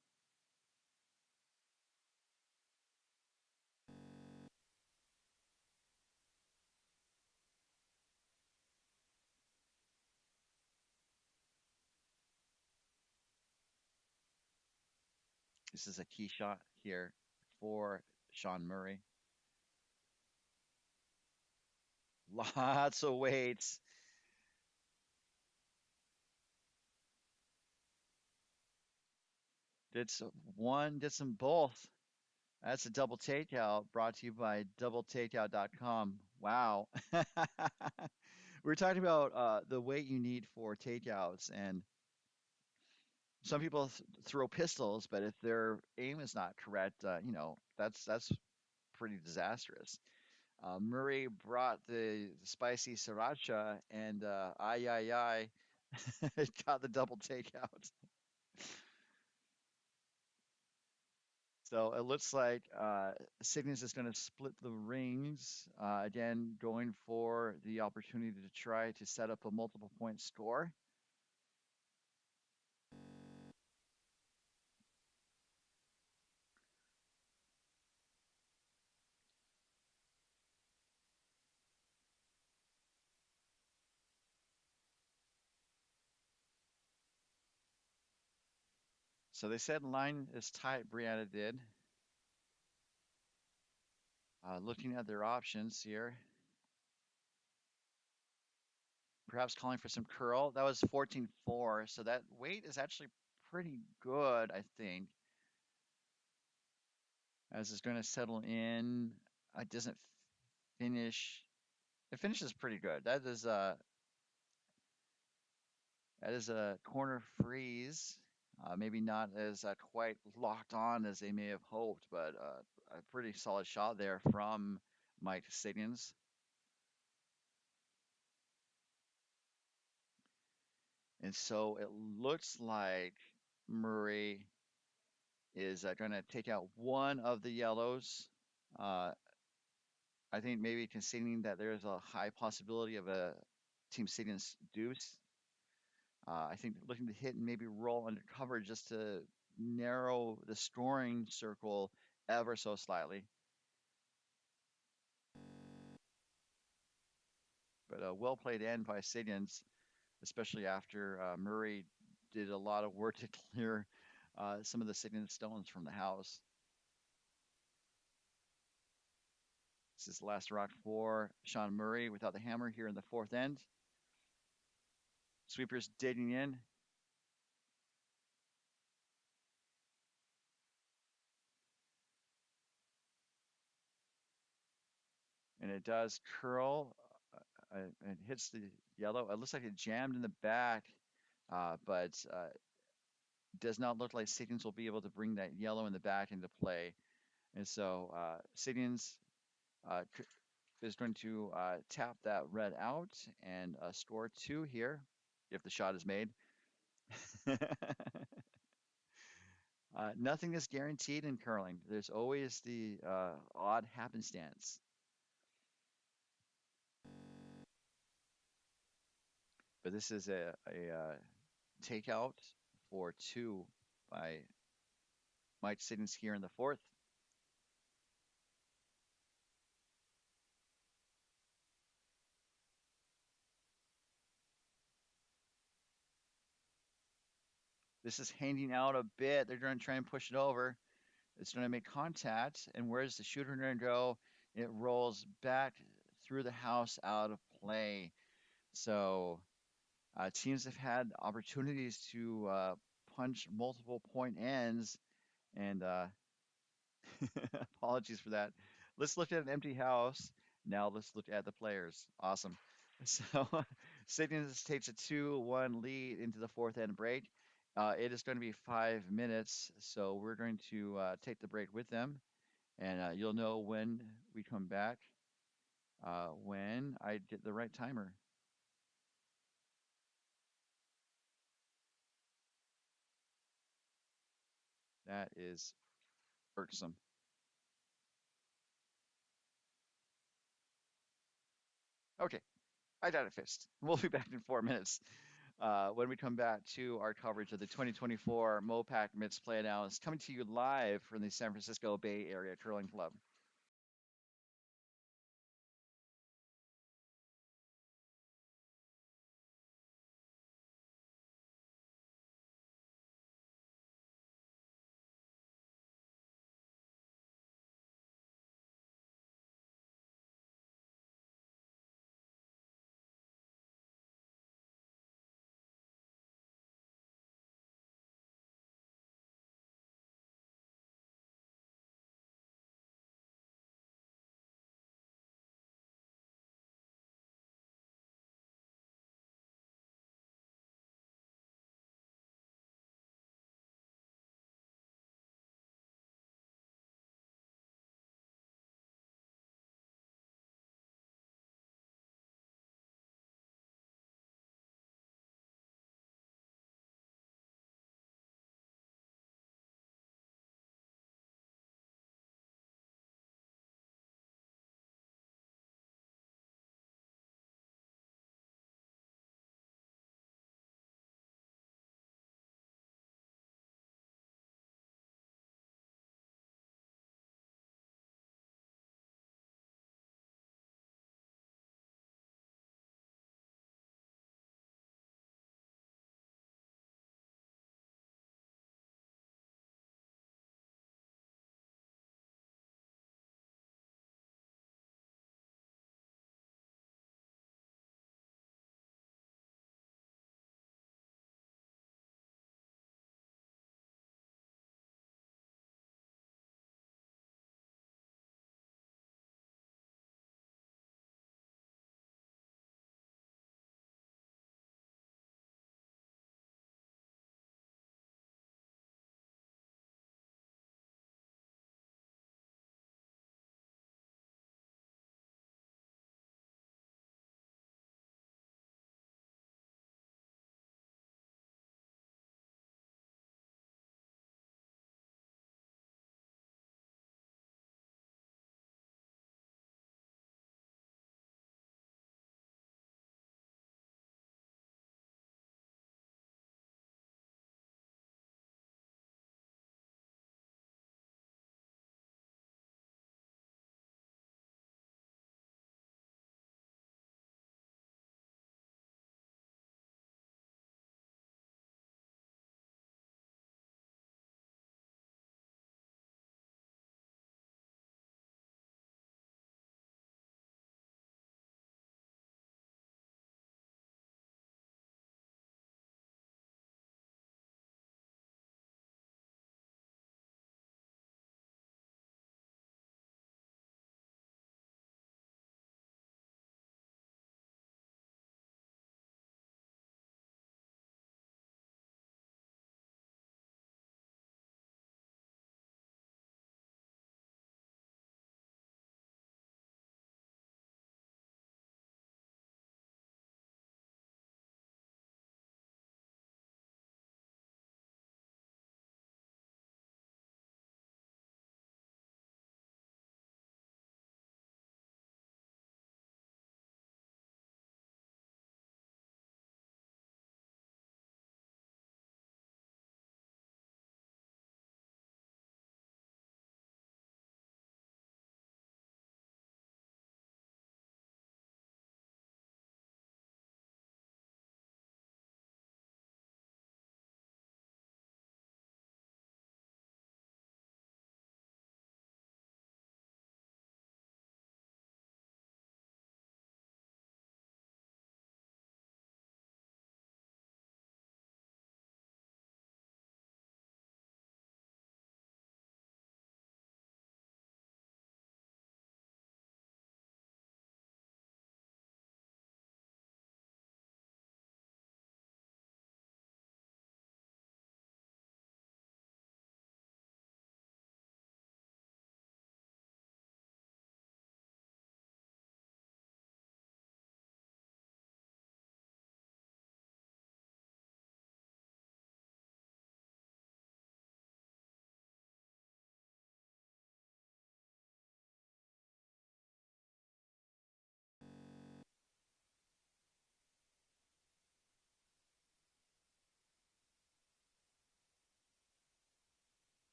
This is a key shot here for Sean Murray. Lots of weights. Did some one, did some both. That's a double takeout brought to you by doubletakeout.com. Wow. We're talking about the weight you need for takeouts, and some people throw pistols, but if their aim is not correct, that's pretty disastrous. Murray brought the spicy sriracha, and ay ay ay, got the double takeout. So it looks like Cygnus is going to split the rings again, going for the opportunity to try to set up a multiple point score. So they said line is tight, Brianna did. Looking at their options here, perhaps calling for some curl. That was 14-4, so that weight is actually pretty good, I think, as it's going to settle in. It doesn't finish. It finishes pretty good. That is a corner freeze. Maybe not as quite locked on as they may have hoped, but a pretty solid shot there from Mike Siggins. And so it looks like Murray is going to take out one of the yellows. Uh, I think maybe conceding that there's a high possibility of a Team Siggins deuce. I think looking to hit and maybe roll under cover just to narrow the scoring circle ever so slightly. But a well played end by Siggins, especially after Murray did a lot of work to clear some of the Siggins stones from the house. This is the last rock for Sean Murray without the hammer here in the fourth end. Sweepers digging in. And it does curl. It hits the yellow. It looks like it jammed in the back, but does not look like Siggins will be able to bring that yellow in the back into play. And so Siggins uh, is going to tap that red out and score two here if the shot is made. Nothing is guaranteed in curling. There's always the odd happenstance. But this is a takeout for two by Mike Siggins here in the fourth. This is handing out a bit. They're going to try and push it over. It's going to make contact. And where's the shooter going to go? It rolls back through the house out of play. So teams have had opportunities to punch multiple point ends. And apologies for that. Let's look at an empty house. Now let's look at the players. Awesome. So Siggins takes a 2-1 lead into the fourth end break. It is going to be 5 minutes, so we're going to take the break with them, and you'll know when we come back when I get the right timer. That is irksome. Okay, I got it fixed. We'll be back in 4 minutes when we come back to our coverage of the 2024 MoPac Mits Playdowns, coming to you live from the San Francisco Bay Area Curling Club.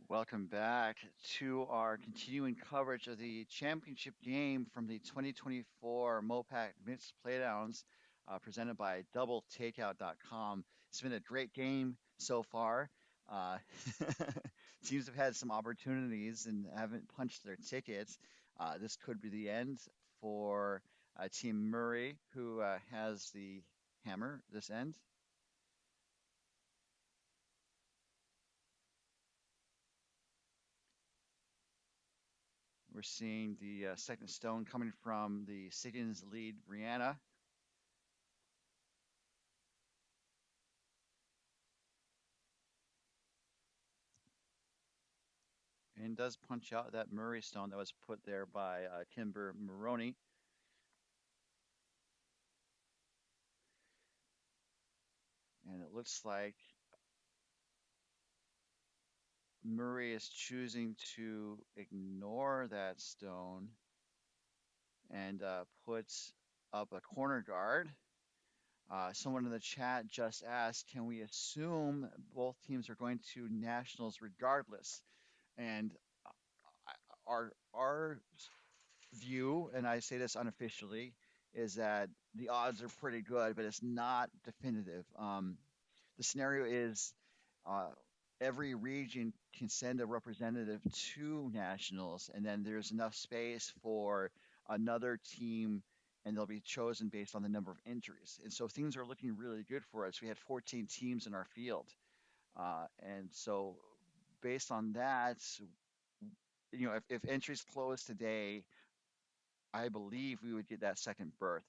Welcome back to our continuing coverage of the championship game from the 2024 MoPac Mixed Playdowns presented by DoubleTakeout.com. It's been a great game so far. Uh, Teams have had some opportunities and haven't punched their tickets. This could be the end for Team Murray, who has the hammer this end. We're seeing the second stone coming from the Siggins lead, Brianna. And does punch out that Murray stone that was put there by Timber Maroney. And it looks like Murray is choosing to ignore that stone and puts up a corner guard. Someone in the chat just asked, can we assume both teams are going to nationals regardless? And our view, and I say this unofficially, is that the odds are pretty good, but it's not definitive. The scenario is uh, every region can send a representative to nationals, and then there's enough space for another team, and they'll be chosen based on the number of entries. And so things are looking really good for us. We had 14 teams in our field, and so based on that, if entries close today, I believe we would get that second berth.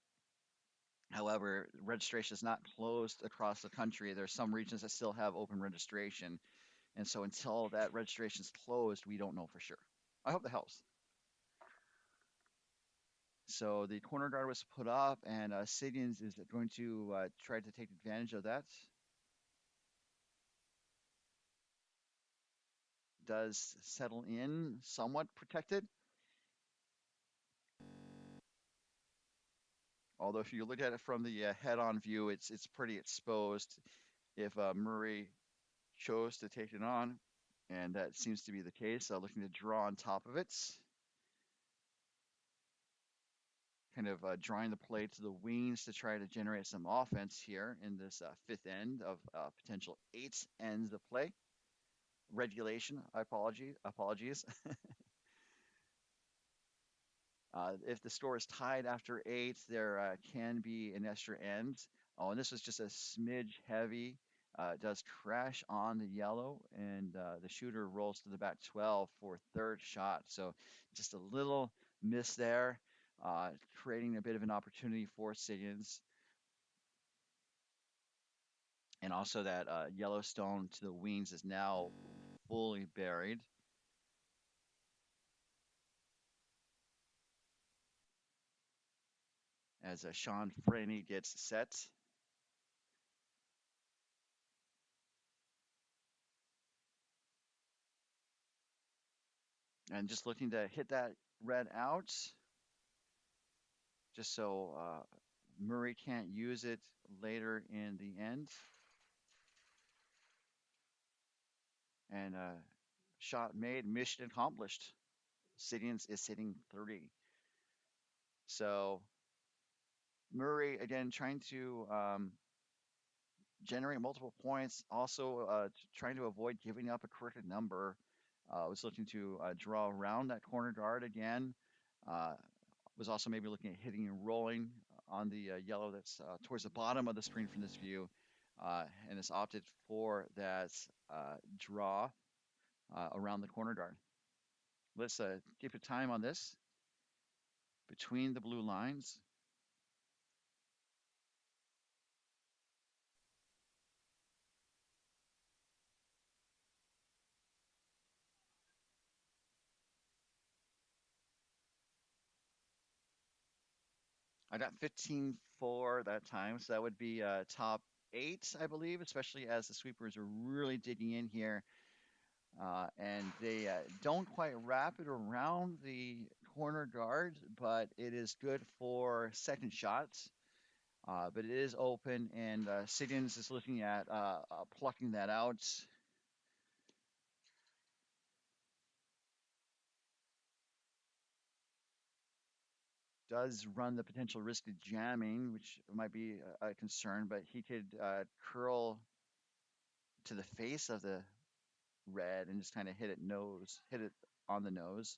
However, registration is not closed across the country. There's some regions that still have open registration. And so until that registration is closed, we don't know for sure. I hope that helps. So the corner guard was put up, and Siggins is going to try to take advantage of that. Does settle in somewhat protected. Although if you look at it from the head-on view, it's pretty exposed. If Murray chose to take it on, and that seems to be the case. Looking to draw on top of it, kind of drawing the play to the wings to try to generate some offense here in this fifth end of potential eight ends of play. Regulation, apologies. If the score is tied after eight, there can be an extra end. Oh, and this was just a smidge heavy. It does crash on the yellow, and the shooter rolls to the back 12 for third shot. So just a little miss there, creating a bit of an opportunity for Siggins. And also that Yellowstone to the wings is now fully buried. As Sean Franney gets set. And just looking to hit that red out, just so Murray can't use it later in the end. And shot made, mission accomplished. Siggins is hitting 30. So Murray, again, trying to generate multiple points, also trying to avoid giving up a corrected number. Was looking to draw around that corner guard again. Uh, was also maybe looking at hitting and rolling on the yellow that's towards the bottom of the screen from this view, and has opted for that draw around the corner guard. Let's keep a time on this between the blue lines. I got 15 for that time, so that would be top eight, I believe, especially as the sweepers are really digging in here. And they don't quite wrap it around the corner guard, but it is good for second shots. But it is open, and Siggins is looking at plucking that out. does run the potential risk of jamming, which might be a concern, but he could curl to the face of the red and just kind of hit it on the nose.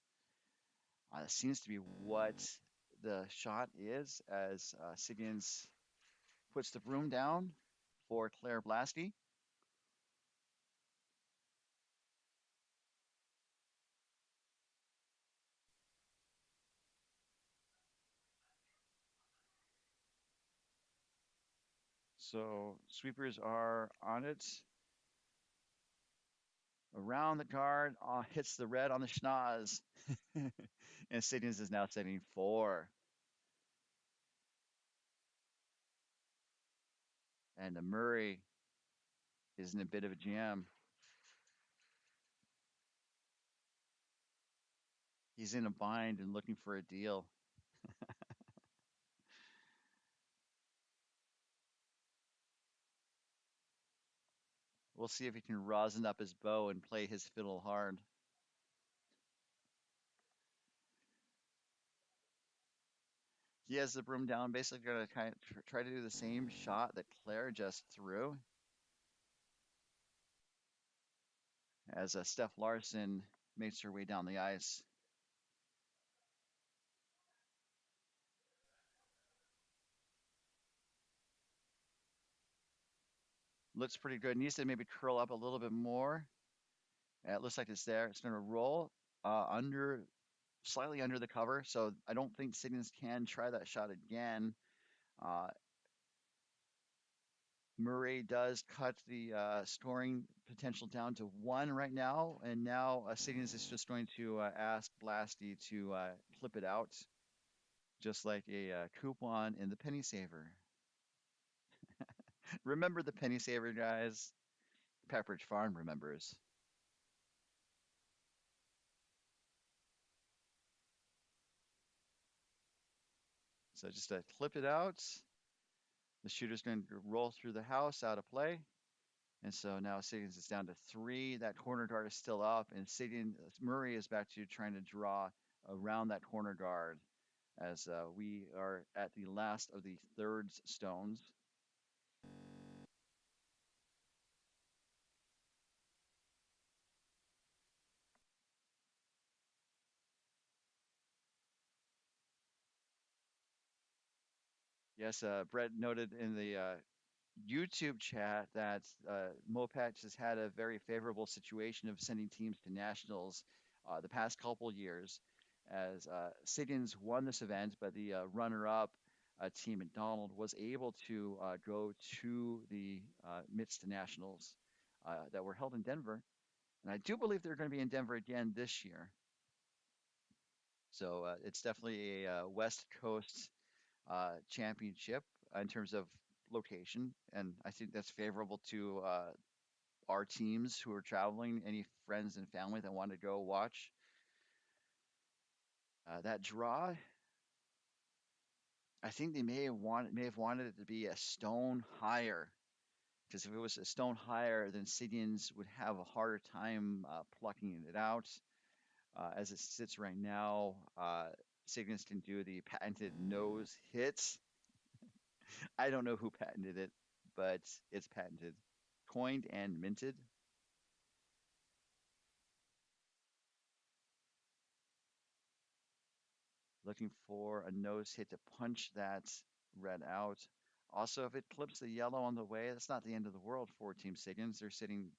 Seems to be what the shot is as Siggins puts the broom down for Claire Blasty. So sweepers are on it. Around the guard, hits the red on the schnoz. And Siggins is now setting four. And the Murray is in a bit of a jam. He's in a bind and looking for a deal. We'll see if he can rosin up his bow and play his fiddle hard. He has the broom down, basically going to kind of try to do the same shot that Claire just threw as Steph Larson makes her way down the ice. Looks pretty good. Needs to maybe curl up a little bit more. It looks like it's there. It's going to roll under, slightly under the cover. So I don't think Siggins can try that shot again. Uh, Murray does cut the scoring potential down to one right now, and now Siggins is just going to ask Blasty to clip it out, just like a coupon in the penny saver. Remember the penny saver, guys? Pepperidge Farm remembers. So just clip it out. The shooter's going to roll through the house out of play. And so now Siggins is down to three. That corner guard is still up, and Murray is back to trying to draw around that corner guard as we are at the last of the third stones. Yes, Brett noted in the YouTube chat that MoPac has had a very favorable situation of sending teams to nationals the past couple years, as Siggins won this event, but the runner-up team McDonald was able to go to the Midst Nationals that were held in Denver, and I do believe they're going to be in Denver again this year. So it's definitely a West Coast championship in terms of location, and I think that's favorable to our teams who are traveling. Any friends and family that want to go watch that draw, I think they may have wanted it to be a stone higher. Because if it was a stone higher, then Siggins would have a harder time plucking it out. As it sits right now, Siggins can do the patented nose hits. I don't know who patented it, but it's patented, coined and minted. Looking for a nose hit to punch that red out. Also, if it clips the yellow on the way, that's not the end of the world for Team Siggins. They're sitting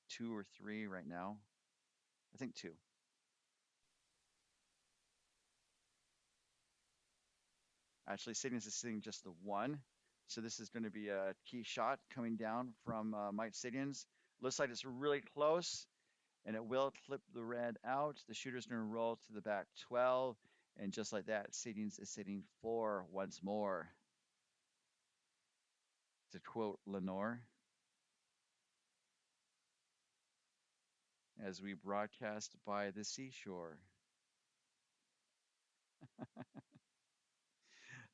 two or three right now. I think two. Actually, Siggins is sitting just the one. So this is going to be a key shot coming down from Mike Siggins. Looks like it's really close, and it will clip the red out. The shooter's going to roll to the back 12, and just like that, Siggins is sitting four once more. To quote Lenore, as we broadcast by the seashore.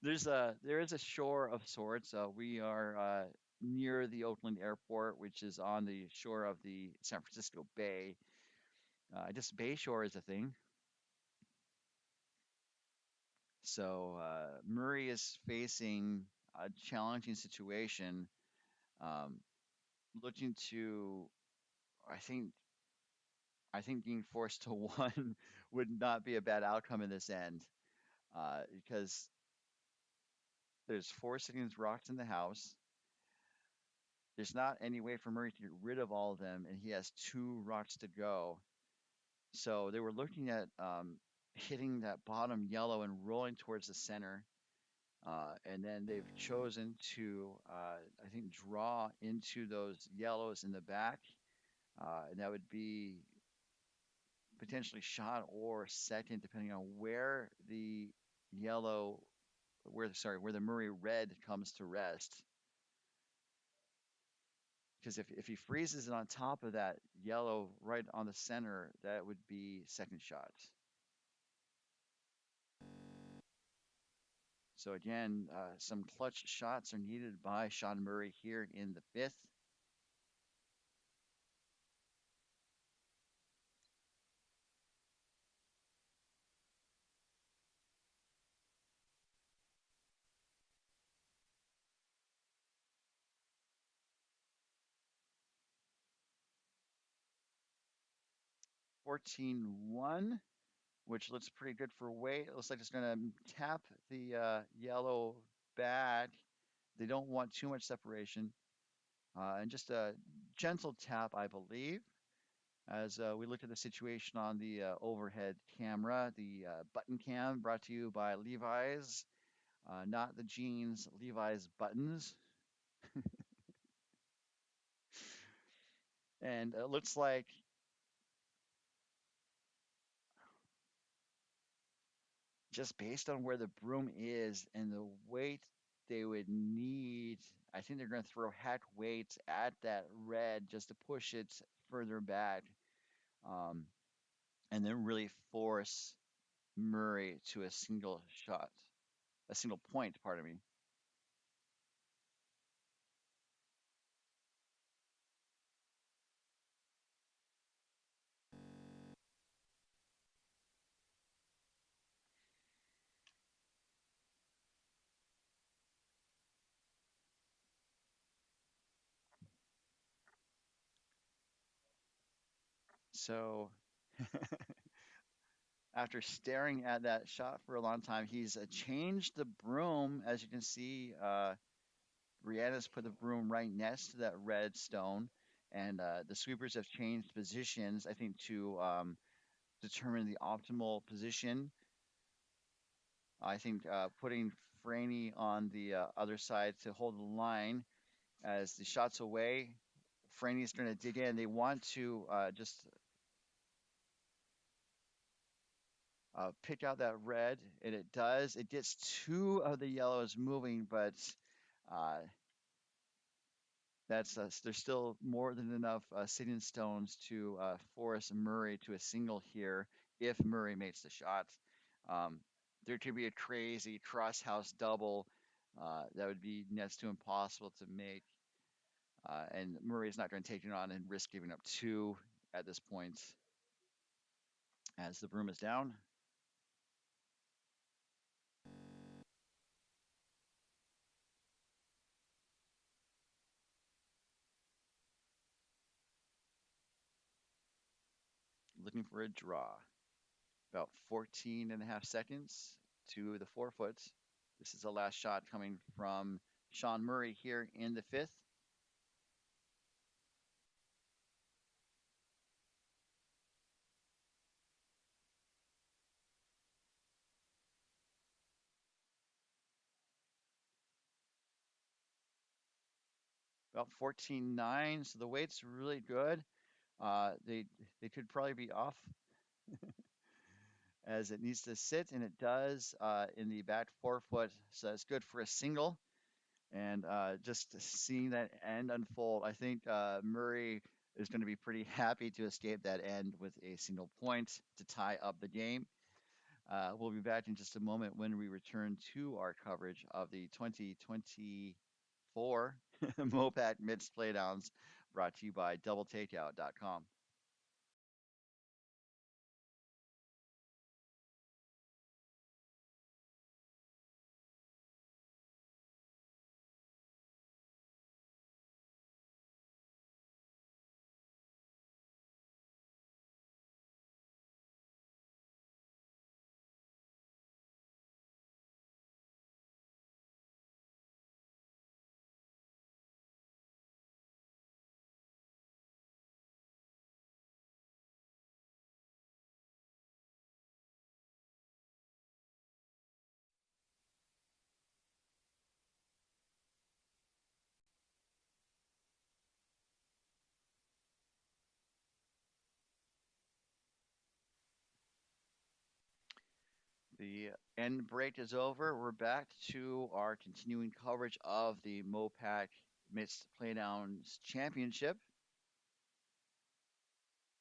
There is a shore of sorts. We are near the Oakland airport, which is on the shore of the San Francisco Bay. I guess Bay Shore is a thing. So Murray is facing a challenging situation, um, looking to, I think, I think being forced to one would not be a bad outcome in this end, because there's four Siggins rocks in the house. There's not any way for Murray to get rid of all of them, and he has two rocks to go. So they were looking at hitting that bottom yellow and rolling towards the center. And then they've chosen to, I think, draw into those yellows in the back. And that would be potentially shot or second, depending on where the yellow, where the Murray red comes to rest. Because if he freezes it on top of that yellow right on the center, that would be second shot. So again, some clutch shots are needed by Sean Murray here in the fifth. 14-1, which looks pretty good for weight. It looks like it's going to tap the yellow back. They don't want too much separation. And just a gentle tap, I believe, as we look at the situation on the overhead camera, the button cam brought to you by Levi's, not the jeans, Levi's buttons. And it looks like just based on where the broom is and the weight they would need, I think they're going to throw heck weights at that red just to push it further back, um, and then really force Murray to a single shot, a single point, pardon me. So after staring at that shot for a long time, he's changed the broom. As you can see, Brianna's put the broom right next to that red stone, and the sweepers have changed positions, I think, to determine the optimal position. I think putting Franny on the other side to hold the line as the shot's away. Franny's trying to dig in. They want to just pick out that red, and it does. It gets two of the yellows moving, but uh, there's still more than enough sitting stones to force Murray to a single here if Murray makes the shot. Um, there could be a crazy crosshouse double that would be next to impossible to make, and Murray's not going to take it on and risk giving up two at this point as the broom is down. Looking for a draw. About 14 and a half seconds to the 4 foot. This is the last shot coming from Sean Murray here in the fifth. About 14.9, so the weight's really good. They could probably be off as it needs to sit, and it does in the back 4 foot, so it's good for a single. And just seeing that end unfold, I think Murray is going to be pretty happy to escape that end with a single point to tie up the game. We'll be back in just a moment when we return to our coverage of the 2024 MoPac Mixed Playdowns brought to you by DoubleTakeout.com. The end break is over. We're back to our continuing coverage of the MoPac Mixed Playdowns Championship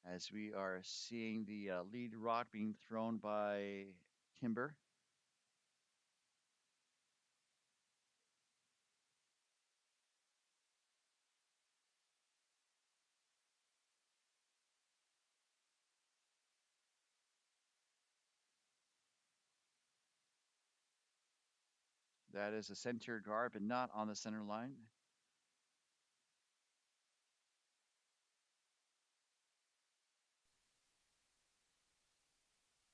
as we are seeing the lead rock being thrown by Kimber. That is a center guard, but not on the center line.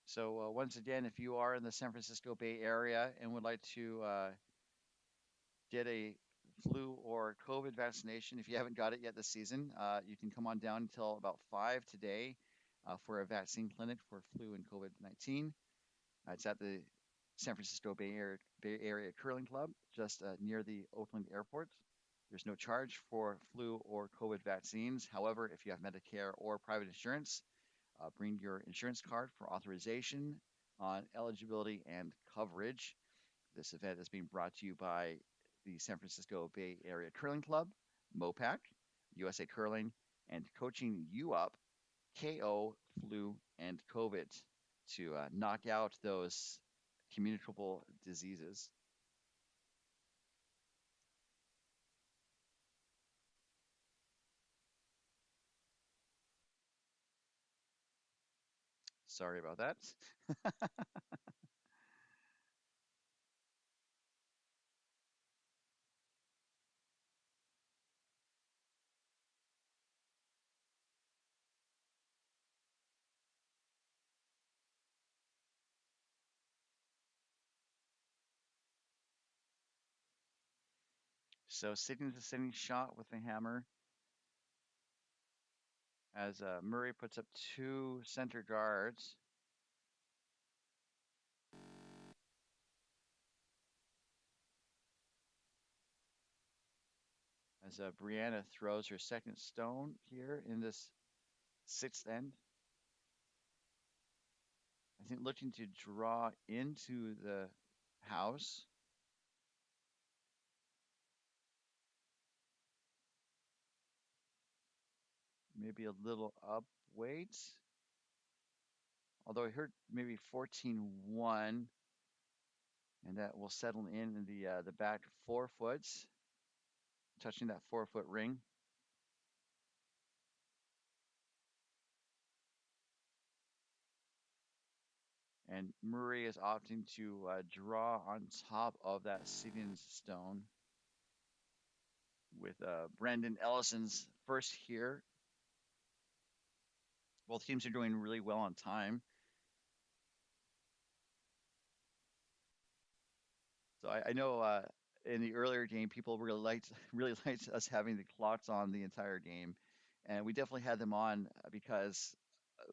So once again, if you are in the San Francisco Bay Area and would like to get a flu or COVID vaccination, if you haven't got it yet this season, you can come on down until about 5 today for a vaccine clinic for flu and COVID 19. It's at the San Francisco Bay Area Curling Club, just near the Oakland Airport. There's no charge for flu or COVID vaccines. However, if you have Medicare or private insurance, bring your insurance card for authorization on eligibility and coverage. This event is being brought to you by the San Francisco Bay Area Curling Club, MoPac, USA Curling, and Coaching You Up, KO, Flu, and COVID to knock out those communicable diseases. Sorry about that. So Siggins is sending shot with the hammer as Murray puts up two center guards. As Brianna throws her second stone here in this sixth end. I think looking to draw into the house. Maybe a little up weight. Although I heard maybe 14-1, and that will settle in the back 4 foot, touching that 4 foot ring. And Murray is opting to draw on top of that Siggins stone with Brandon Ellison's first here. Both teams are doing really well on time. So I know in the earlier game, people really liked really liked us having the clocks on the entire game, and we definitely had them on because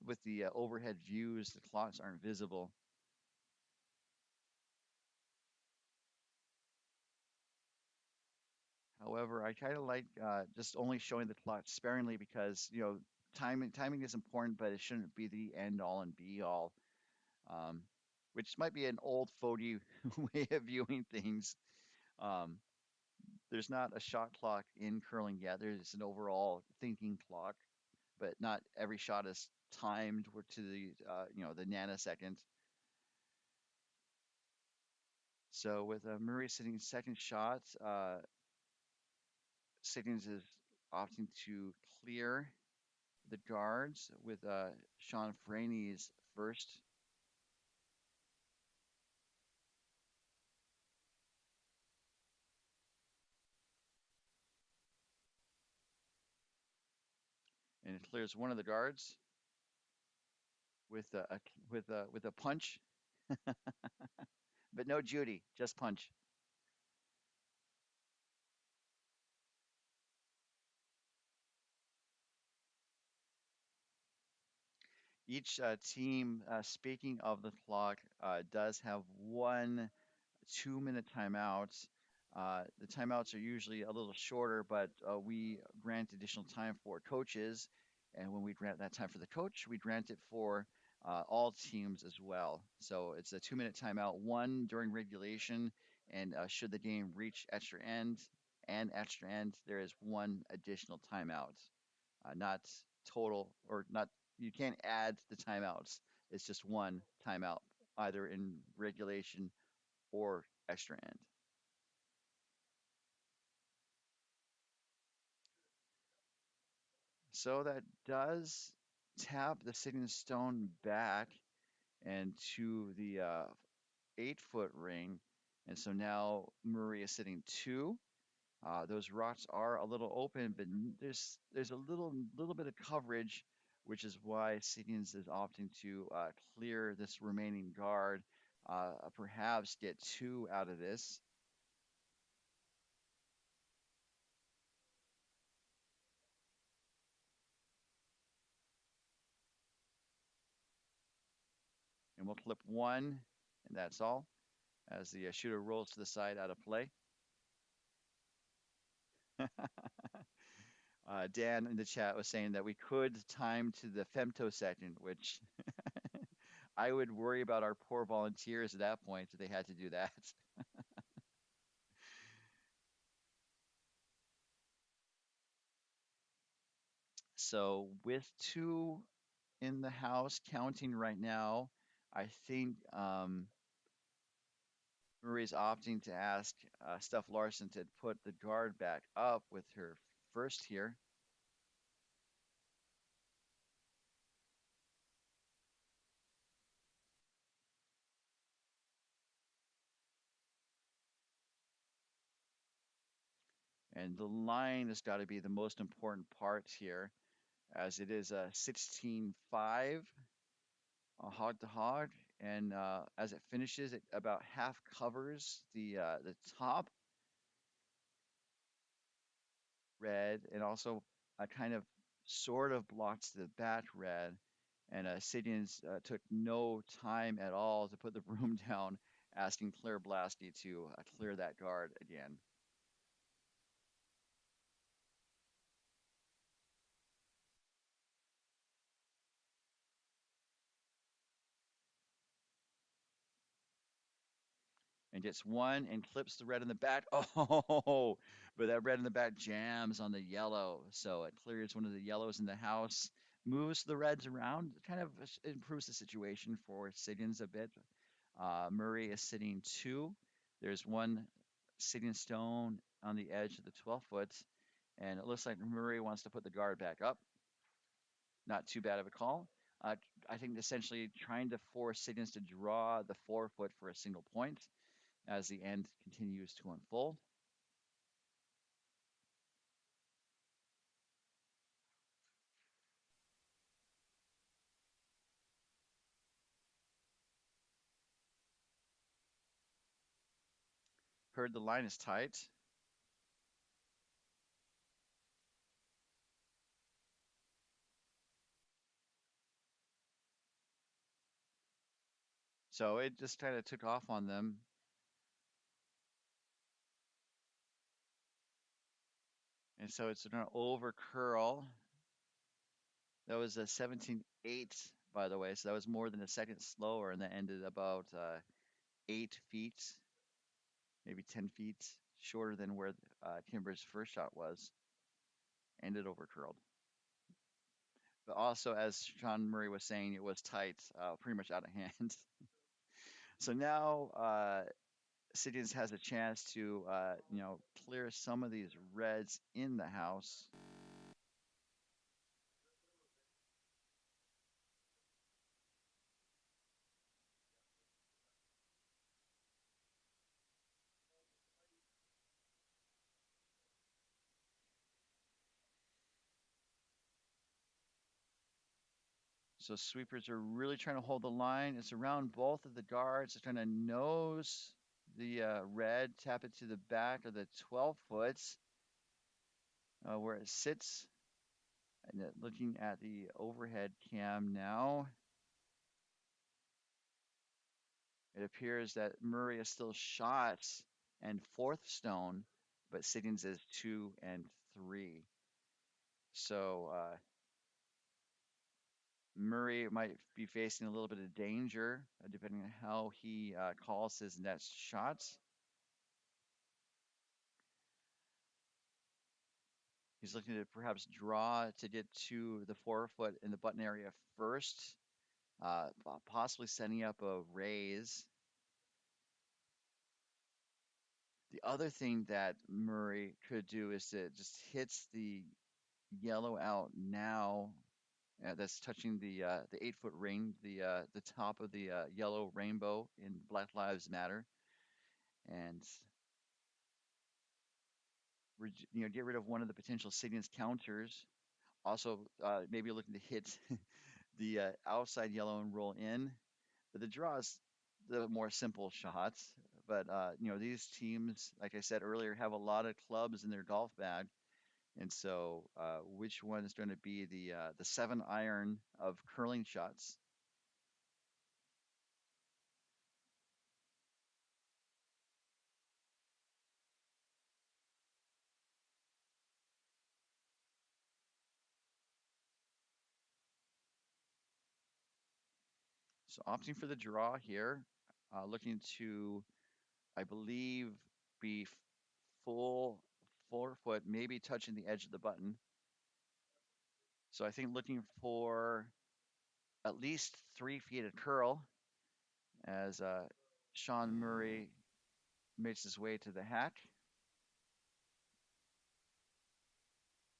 with the overhead views, the clocks aren't visible. However, I kind of like just only showing the clock sparingly because timing is important, but it shouldn't be the end all and be all. Um, which might be an old fogey way of viewing things. Um, there's not a shot clock in curling yet. There's an overall thinking clock, but not every shot is timed to the nanosecond. So with Murray sitting second shot, Siggins is opting to clear the guards with Sean Franey's first. And it clears one of the guards with a punch, but no Judy, just punch. Each team, speaking of the clock, does have one 2 minute timeout. The timeouts are usually a little shorter, but we grant additional time for coaches. And when we grant that time for the coach, we grant it for all teams as well. So it's a 2-minute timeout, one during regulation, and should the game reach extra end, there is one additional timeout. Not total or not. You can't add the timeouts. It's just one timeout, either in regulation or extra end. So that does tap the Sitting Stone back and to the 8-foot ring. And so now Murray is sitting two. Those rocks are a little open, but there's a little bit of coverage, which is why Siggins is opting to clear this remaining guard, perhaps get two out of this. And we'll clip one, and that's all, as the shooter rolls to the side out of play. Dan in the chat was saying that we could time to the femtosecond, which I would worry about our poor volunteers at that point if they had to do that. So with two in the house counting right now, I think Marie's opting to ask Steph Larson to put the guard back up with her first here. And the line has got to be the most important part here, as it is a 16-5, a hog to hog. And as it finishes, it about half covers the top red, and also kind of sort of blocks the back red. And Sidians took no time at all to put the broom down, asking Claire Blasky to clear that guard again. And gets one and clips the red in the back. Oh, but that red in the back jams on the yellow. So it clears one of the yellows in the house, moves the reds around, kind of improves the situation for Siggins a bit. Murray is sitting two. There's one sitting stone on the edge of the 12 foot, and it looks like Murray wants to put the guard back up. Not too bad of a call. I think essentially trying to force Siggins to draw the 4 foot for a single point as the end continues to unfold. Heard the line is tight. So it just kind of took off on them. And so it's an over curl. That was a 17-8, by the way. So that was more than a second slower, and that ended about 8 feet, maybe 10 feet shorter than where Kimber's first shot was. Ended over curled. But also, as Sean Murray was saying, it was tight, pretty much out of hand. So now Sidians has a chance to, clear some of these reds in the house. So sweepers are really trying to hold the line. It's around both of the guards. They're trying to nose the red, tap it to the back of the 12 foot where it sits. And looking at the overhead cam now, it appears that Murray is still shot and fourth stone, but Siggins is 2 and 3. So Murray might be facing a little bit of danger, depending on how he calls his next shots. He's looking to perhaps draw to get to the forefoot in the button area first, possibly setting up a raise. The other thing that Murray could do is to just hits the yellow out now. That's touching the 8-foot ring, the top of the yellow rainbow in Black Lives Matter, and get rid of one of the potential Siggins counters. Also, maybe looking to hit the outside yellow and roll in. But the draw is the more simple shots. But these teams, like I said earlier, have a lot of clubs in their golf bag, and so which one is going to be the 7-iron of curling shots? So opting for the draw here, looking to, I believe, be full forefoot, maybe touching the edge of the button. So I think looking for at least 3 feet of curl as Sean Murray makes his way to the hack.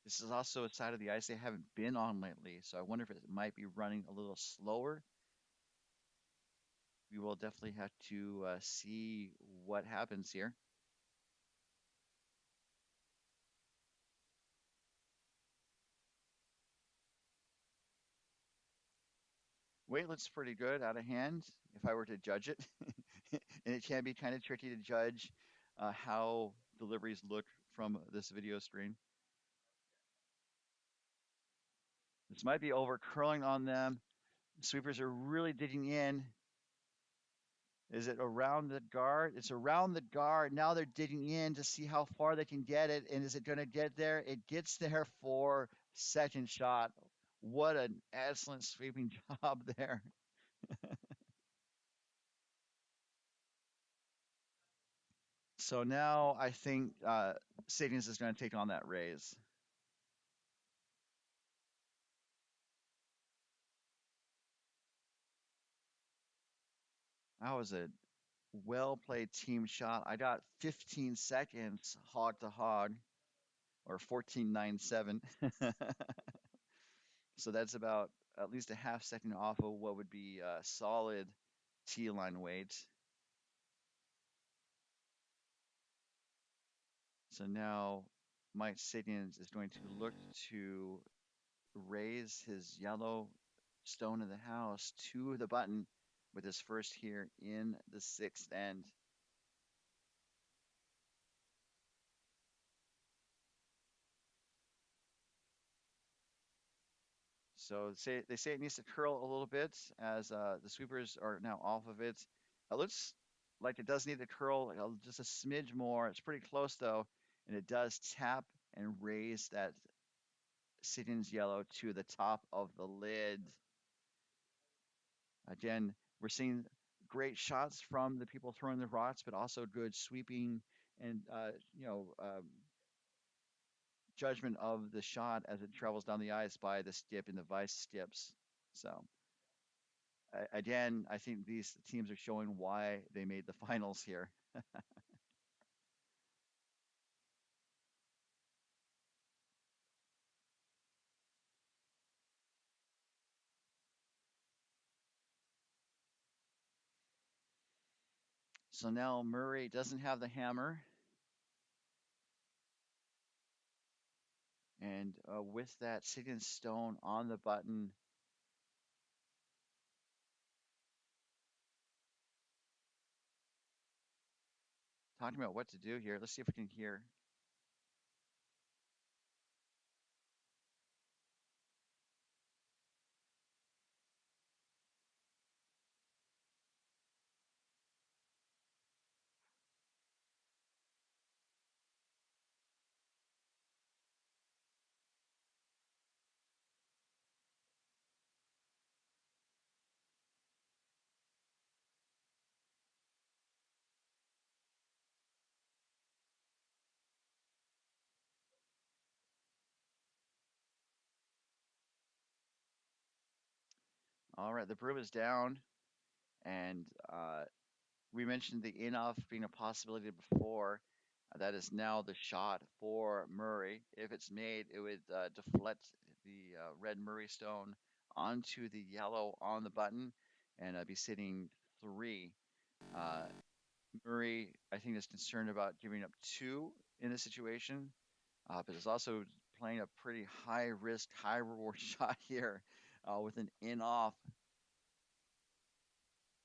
This is also a side of the ice they haven't been on lately, so I wonder if it might be running a little slower. We will definitely have to see what happens here. Weight looks pretty good out of hand if I were to judge it. And it can be kind of tricky to judge how deliveries look from this video screen. This might be over curling on them. Sweepers are really digging in. Is it around the guard? It's around the guard. Now they're digging in to see how far they can get it. And is it going to get there? It gets there for second shot. What an excellent sweeping job there. So now I think Siggins is going to take on that raise. That was a well played team shot. I got 15 seconds hog to hog, or 14.97. So that's about at least a half second off of what would be solid T line weight. So now Mike Siggins is going to look to raise his yellow stone of the house to the button with his first here in the sixth end. So they say it needs to curl a little bit as the sweepers are now off of it. It looks like it does need to curl just a smidge more. It's pretty close though, and it does tap and raise that Siddons yellow to the top of the lid. Again, we're seeing great shots from the people throwing the rocks, but also good sweeping and judgment of the shot as it travels down the ice by the skip and the vice skips. So again, I think these teams are showing why they made the finals here. So now Murray doesn't have the hammer, and with that Siggins stone on the button, talking about what to do here. Let's see if we can hear. All right, the broom is down, and we mentioned the in-off being a possibility before. That is now the shot for Murray. If it's made, it would deflect the red Murray stone onto the yellow on the button and be sitting three. Uh, Murray, I think, is concerned about giving up two in this situation, but is also playing a pretty high risk, high reward shot here with an in-off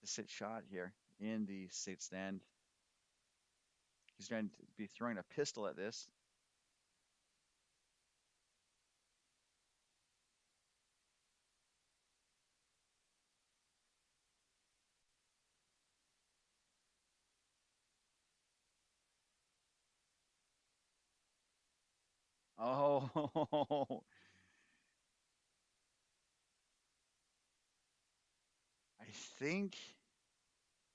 to sit shot here in the sixth stand. He's going to be throwing a pistol at this. Oh, I think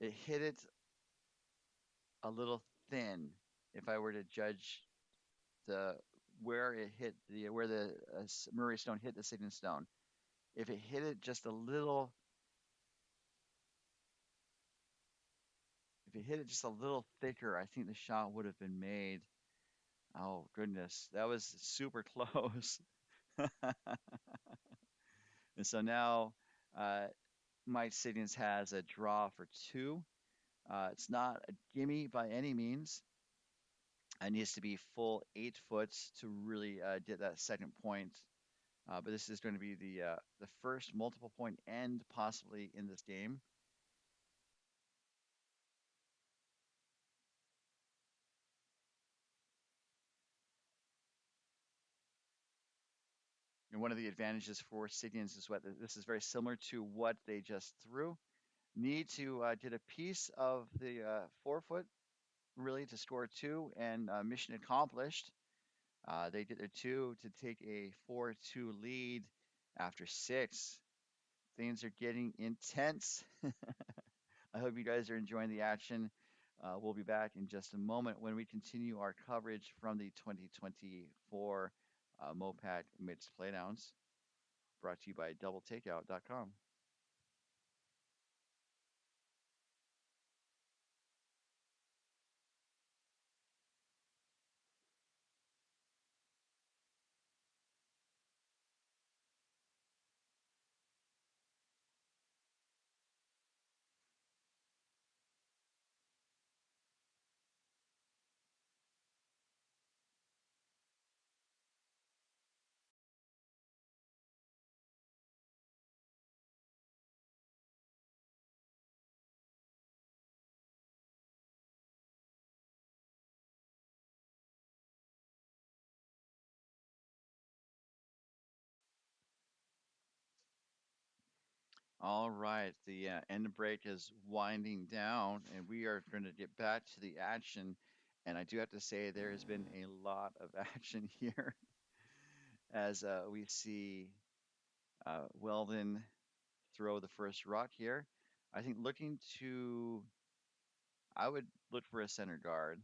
it hit it a little thin. If I were to judge the where it hit the where the Murray stone hit the Siggins stone, if it hit it just a little, if it hit it just a little thicker, I think the shot would have been made. Oh goodness, that was super close. And so now uh, Mike Siggins has a draw for two. It's not a gimme by any means. It needs to be full 8 foot to really get that second point. But this is going to be the first multiple point end possibly in this game. And one of the advantages for Siggins is what this is very similar to what they just threw. Need to get a piece of the 4 foot really to score two, and mission accomplished. They did their two to take a 4-2 lead after six. Things are getting intense. I hope you guys are enjoying the action. We'll be back in just a moment when we continue our coverage from the 2024 MoPac Mixed Playdowns, brought to you by DoubleTakeout.com. All right, the end break is winding down, and we are going to get back to the action. And I do have to say, there has been a lot of action here as we see Weldon throw the first rock here. I think I would look for a center guard,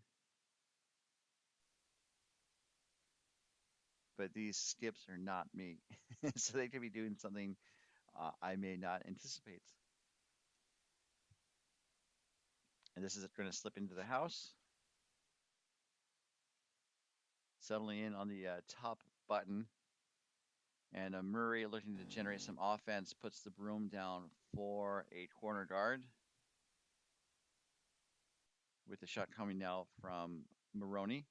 but these skips are not me. So they could be doing something I may not anticipate. And this is going to slip into the house, settling in on the top button. And Murray, looking to generate some offense, puts the broom down for a corner guard, with the shot coming now from Maroney.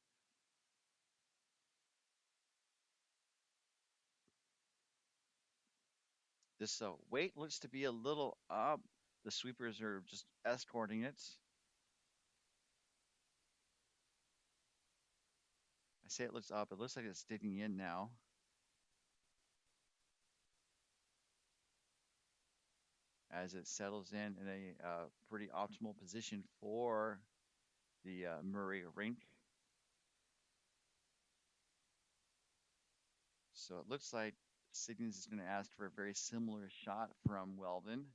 This weight looks to be a little up. The sweepers are just escorting it. I say it looks up. It looks like it's digging in now as it settles in a pretty optimal position for the Murray rink. So it looks like Siggins is going to ask for a very similar shot from Weldon.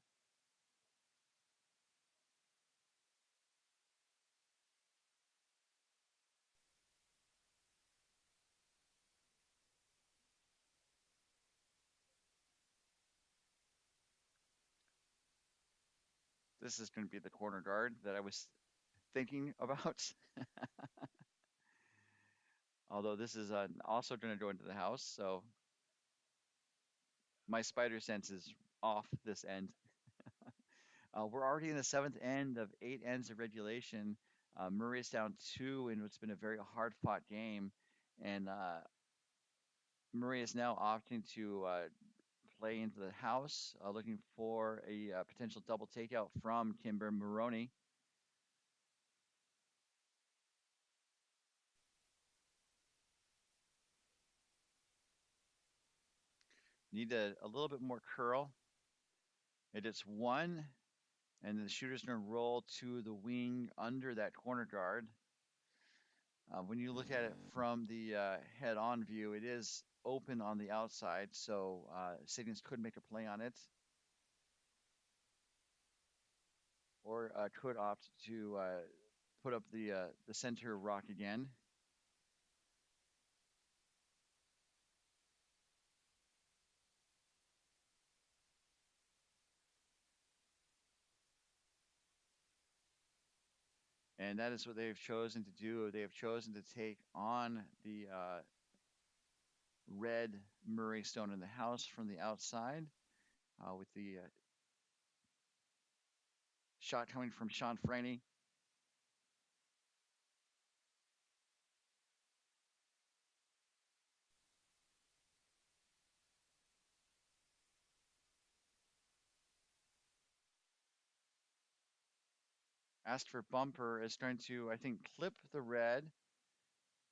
this is going to be the corner guard that I was thinking about. Although this is also going to go into the house, so my spider sense is off this end. We're already in the seventh end of 8 ends of regulation. Murray is down two in what's been a very hard-fought game, and Murray is now opting to play into the house, looking for a potential double takeout from Kimber Maroney. Need a little bit more curl. It is one, and the shooter's going to roll to the wing under that corner guard. When you look at it from the head-on view, it is open on the outside, so Siggins could make a play on it, or could opt to put up the center rock again. And that is what they've chosen to do. They have chosen to take on the red Murray stone in the house from the outside with the shot coming from Sean Franey. Asked for bumper is going to, I think, clip the red,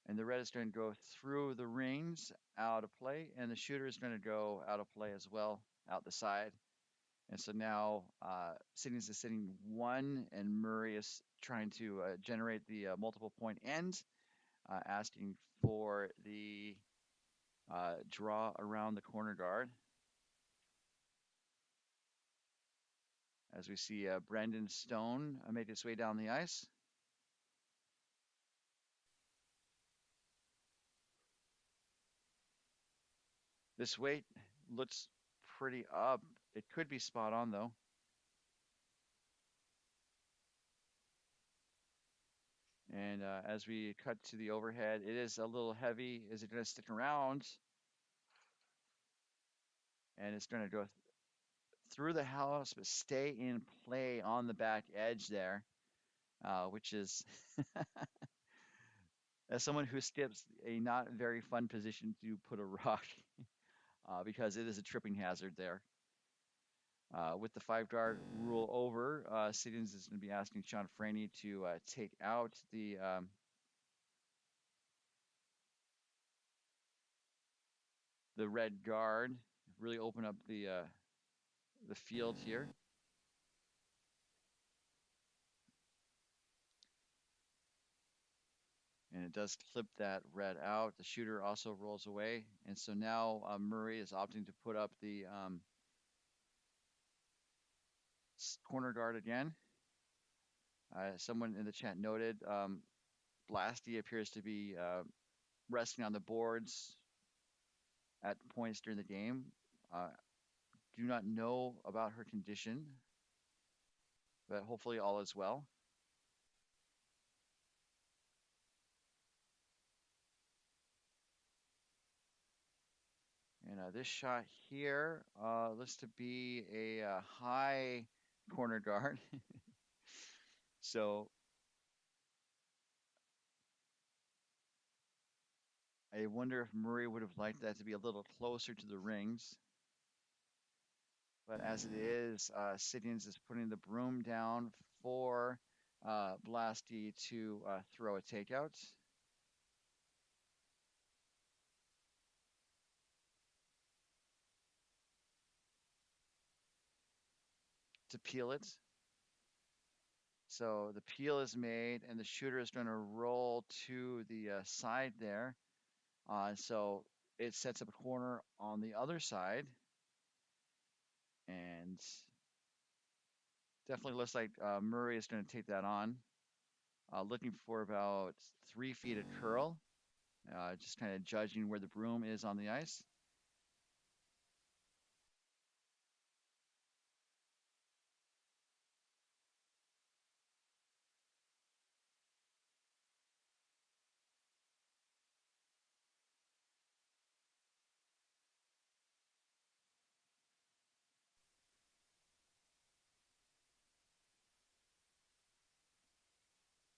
and the red is going to go through the rings out of play, and the shooter is going to go out of play as well, out the side. And so now Siggins is sitting one, and Murray is trying to generate the multiple point end, asking for the draw around the corner guard. As we see Brandon Stone make his way down the ice. This weight looks pretty up. It could be spot on, though. And as we cut to the overhead, it is a little heavy. Is it going to stick around? And it's going to go through the house, but stay in play on the back edge there, which is, as someone who skips, a not very fun position to put a rock because it is a tripping hazard there. With the 5 guard rule over, Siggins is going to be asking Sean Franey to take out the red guard, really open up the field here. And it does clip that red out. The shooter also rolls away, and so now Murray is opting to put up the corner guard again. Someone in the chat noted Blasty appears to be resting on the boards at points during the game. Do not know about her condition, but hopefully all is well. And this shot here looks to be a high corner guard. So I wonder if Murray would have liked that to be a little closer to the rings. But as it is, Siggins is putting the broom down for Blasty to throw a takeout. To peel it. So the peel is made, and the shooter is going to roll to the side there. So it sets up a corner on the other side. And definitely looks like Murray is going to take that on. Looking for about 3 feet of curl. Just kind of judging where the broom is on the ice.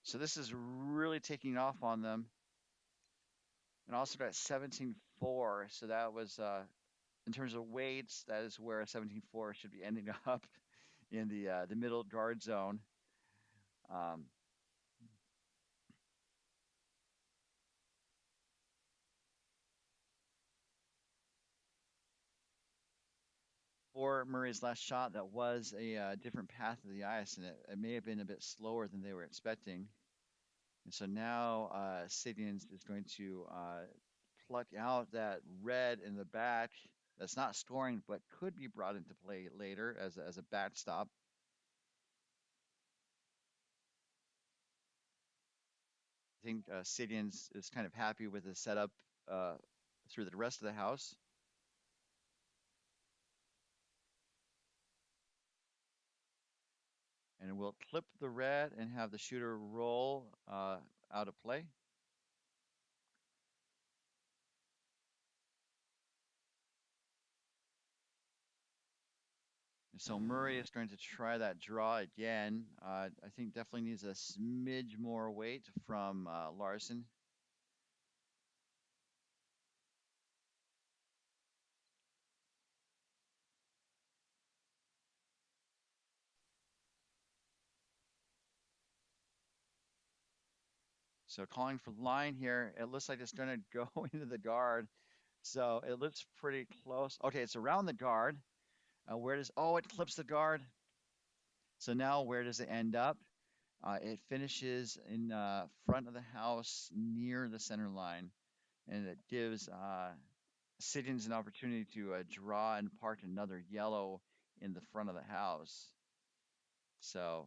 So this is really taking off on them. And also got 17-4. So that was, in terms of weights, that is where a 17-4 should be ending up in the middle guard zone. Um, for Murray's last shot, that was a different path of the ice, and it may have been a bit slower than they were expecting. And so now Siggins is going to pluck out that red in the back that's not scoring, but could be brought into play later as a backstop. I think Siggins is kind of happy with the setup uh, through the rest of the house, and we'll clip the red and have the shooter roll out of play. And so Murray is going to try that draw again. I think definitely needs a smidge more weight from Larson. So calling for the line here. It looks like it's going to go into the guard. So it looks pretty close. Okay, it's around the guard. Where does, oh, it clips the guard. So now where does it end up? It finishes in front of the house near the center line, and it gives Siddons an opportunity to draw and park another yellow in the front of the house. So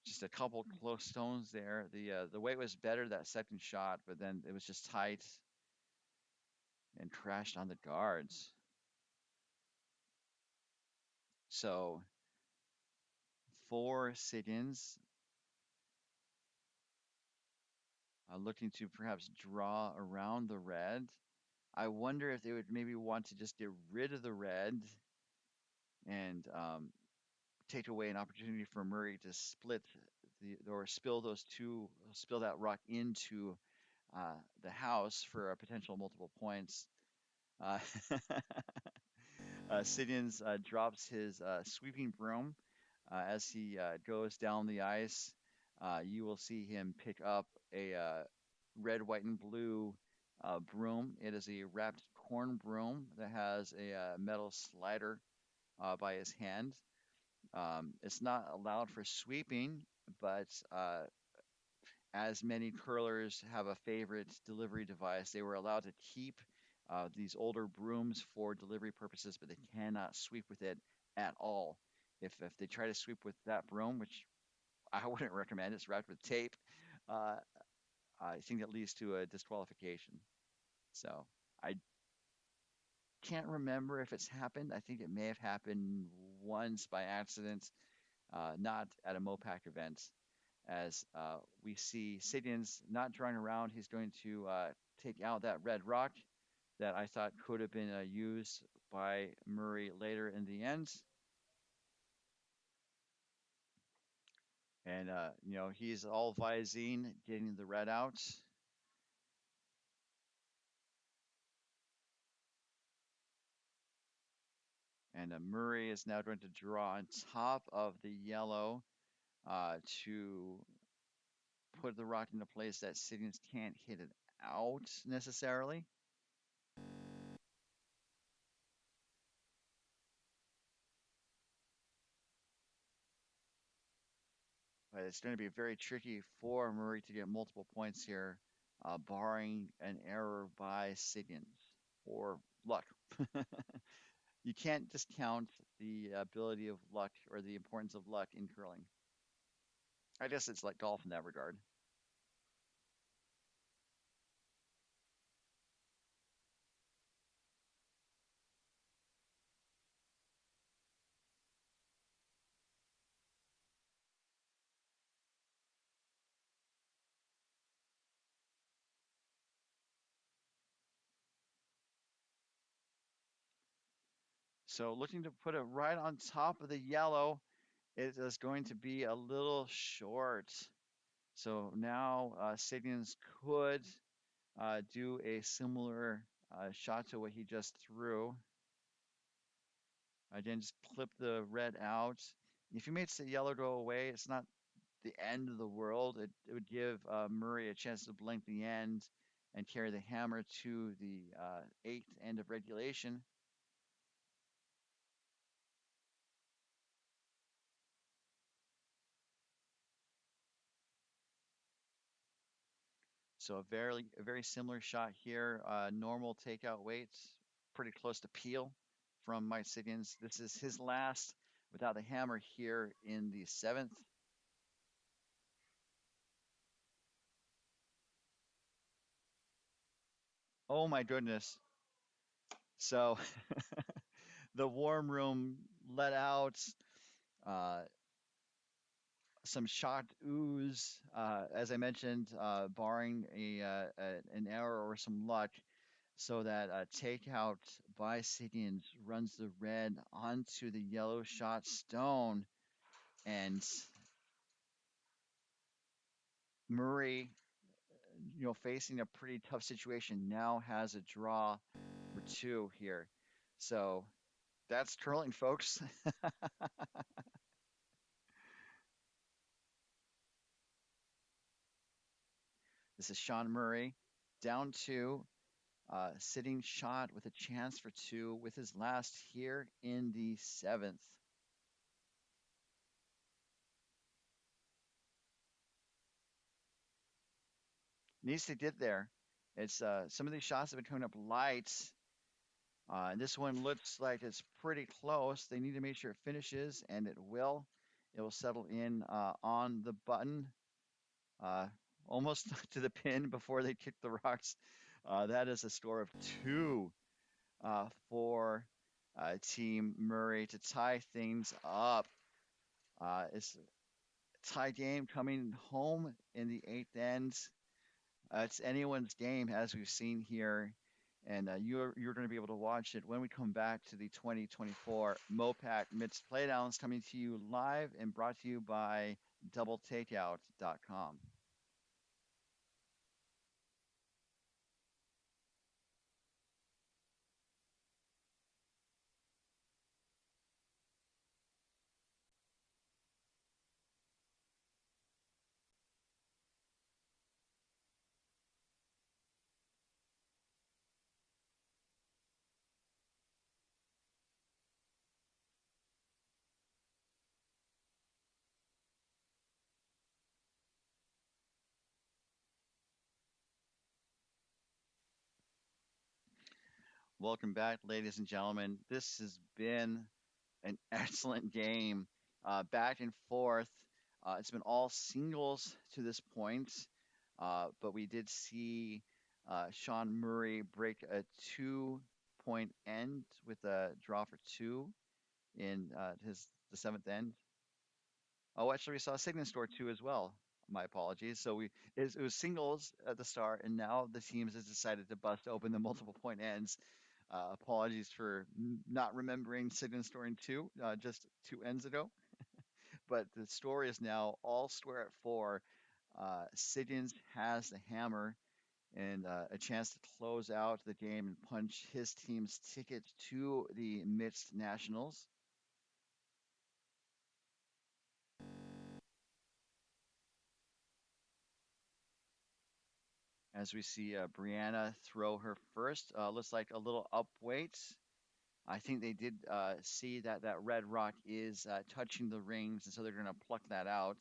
just a couple close stones there. The weight was better that second shot, but then it was just tight and crashed on the guards. So for Siddons, looking to perhaps draw around the red. I wonder if they would maybe want to just get rid of the red and take away an opportunity for Murray to split or spill spill that rock into the house for a potential multiple points. Uh, Sidians drops his sweeping broom as he goes down the ice. You will see him pick up a red, white, and blue broom. It is a wrapped corn broom that has a metal slider by his hand. It's not allowed for sweeping, but as many curlers have a favorite delivery device, they were allowed to keep these older brooms for delivery purposes, but they cannot sweep with it at all. If they try to sweep with that broom, which I wouldn't recommend, it's wrapped with tape, uh, I think it leads to a disqualification. So I can't remember if it's happened. I think it may have happened once by accident, not at a MoPac event. As we see Sidians not drawing around, he's going to take out that red rock that I thought could have been used by Murray later in the end. And, he's all Visine getting the red out. And Murray is now going to draw on top of the yellow to put the rock into place that Sidians can't hit it out necessarily. But it's going to be very tricky for Murray to get multiple points here, barring an error by Siggins or luck. You can't discount the ability of luck or the importance of luck in curling. I guess it's like golf in that regard. So looking to put it right on top of the yellow, it is going to be a little short. So now Siggins could do a similar shot to what he just threw. Again, just clip the red out. If he makes the yellow go away, it's not the end of the world. It would give Murray a chance to blink the end and carry the hammer to the eighth end of regulation. So a very similar shot here. Normal takeout weights, pretty close to Peel from Mike Siggins. This is his last without the hammer here in the seventh. Oh my goodness. So the warm room let out uh, some shocked ooze, as I mentioned, barring an error or some luck, so that takeout by Siggins runs the red onto the yellow shot stone, and Murray, facing a pretty tough situation, now has a draw for two here. So that's curling, folks. This is Sean Murray down two, sitting shot with a chance for two with his last here in the seventh. Needs to get there. It's some of these shots have been coming up light, and this one looks like it's pretty close. They need to make sure it finishes, and it will. It will settle in on the button, uh, almost to the pin before they kick the rocks. That is a score of two for Team Murray to tie things up. It's a tie game coming home in the eighth end. It's anyone's game, as we've seen here, and you're going to be able to watch it when we come back to the 2024 MoPac Mixed Playdowns, coming to you live and brought to you by DoubleTakeout.com. Welcome back, ladies and gentlemen. This has been an excellent game, back and forth. It's been all singles to this point, but we did see Sean Murray break a 2 point end with a draw for two in the seventh end. Oh, actually, we saw Signet score two as well. My apologies. So it was singles at the start, and now the teams has decided to bust open the multiple point ends. Apologies for not remembering Signet scoring two just two ends ago. But the story is now all square at four. Siggins has the hammer and a chance to close out the game and punch his team's ticket to the mixed nationals. As we see Brianna throw her first, looks like a little up weight. I think they did see that that red rock is touching the rings, and so they're going to pluck that out.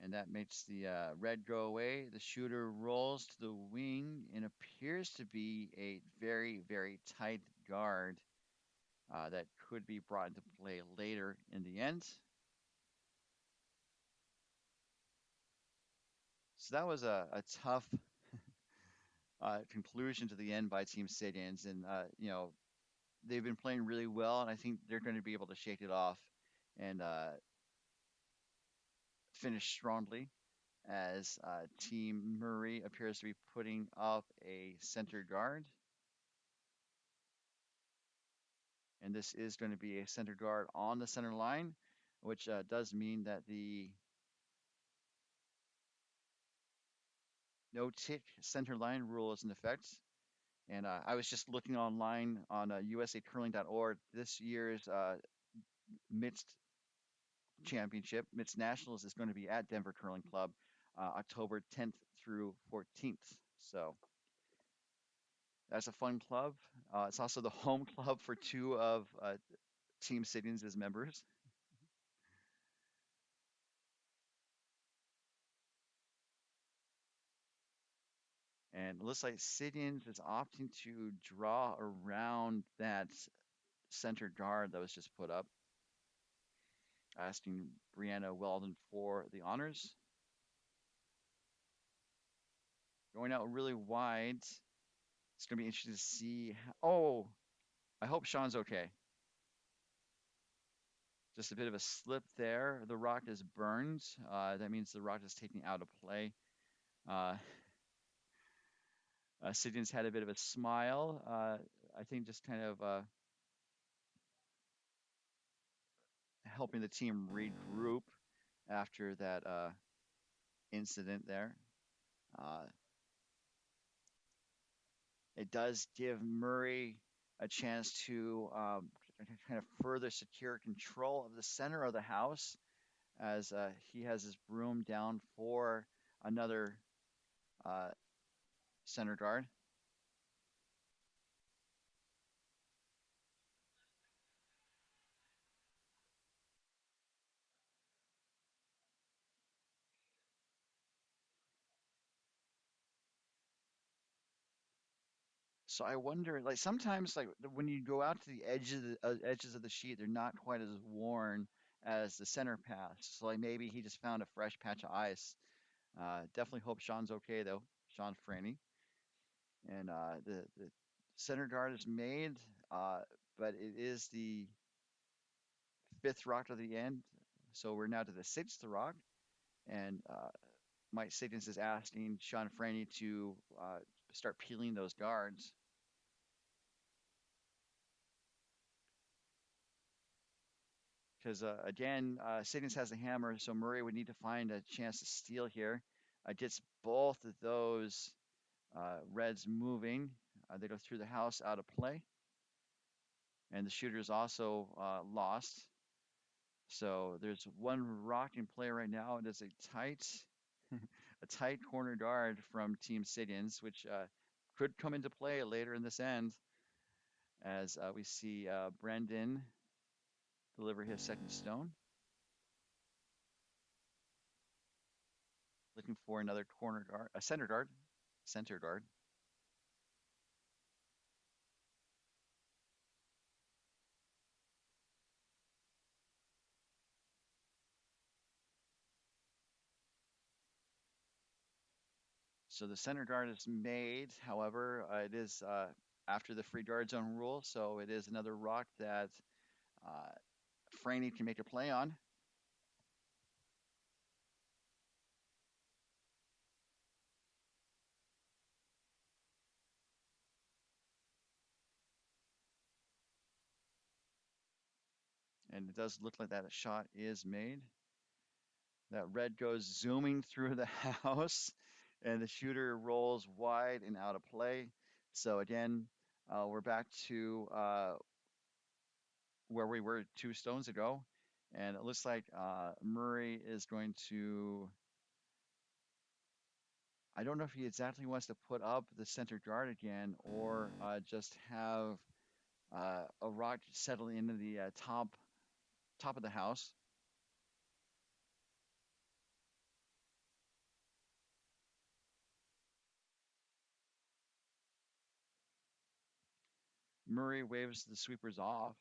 And that makes the red go away. The shooter rolls to the wing and appears to be a very, very tight guard that could be brought into play later in the end. So that was a tough conclusion to the end by Team Siggins. And, they've been playing really well, and I think they're going to be able to shake it off and finish strongly as Team Murray appears to be putting up a center guard. And this is going to be a center guard on the center line. which does mean that the no tick center line rule is in effect. And I was just looking online on usacurling.org. This year's mixed championship, mixed nationals, is going to be at Denver Curling Club, October 10th through 14th. So that's a fun club. It's also the home club for two of Team Siggins as members. And it looks like Siggins is opting to draw around that center guard that was just put up, asking Brianna Weldon for the honors. Going out really wide. It's going to be interesting to see. Oh, I hope Sean's okay. Just a bit of a slip there. The rock is burned. That means the rock is taken out of play. Uh, Siggins had a bit of a smile. I think just kind of helping the team regroup after that incident there. Uh, it does give Murray a chance to kind of further secure control of the center of the house as he has his broom down for another uh, center guard. So I wonder, like sometimes, like when you go out to the edges of the sheet, they're not quite as worn as the center pass. So like maybe he just found a fresh patch of ice. Definitely hope Sean's okay though, Sean Franny. And the center guard is made, uh, but it is the fifth rock to the end. So we're now to the sixth rock, and Mike Siggins is asking Sean Franny to start peeling those guards. Because again, Siggins has the hammer, so Murray would need to find a chance to steal here. Gets both of those Reds moving. They go through the house out of play, and the shooter is also lost. So there's one rock in play right now. It is a tight, a tight corner guard from Team Siggins, which could come into play later in this end, as we see Brendan deliver his second stone, looking for another corner guard, a center guard. So the center guard is made. However, it is after the free guard zone rule, so it is another rock that uh, Franny can make a play on. And it does look like that shot is made. That red goes zooming through the house, and the shooter rolls wide and out of play. So again, we're back to where we were two stones ago, and it looks like Murray is going to. I don't know if he exactly wants to put up the center guard again, or just have a rock settle into the top of the house. Murray waves the sweepers off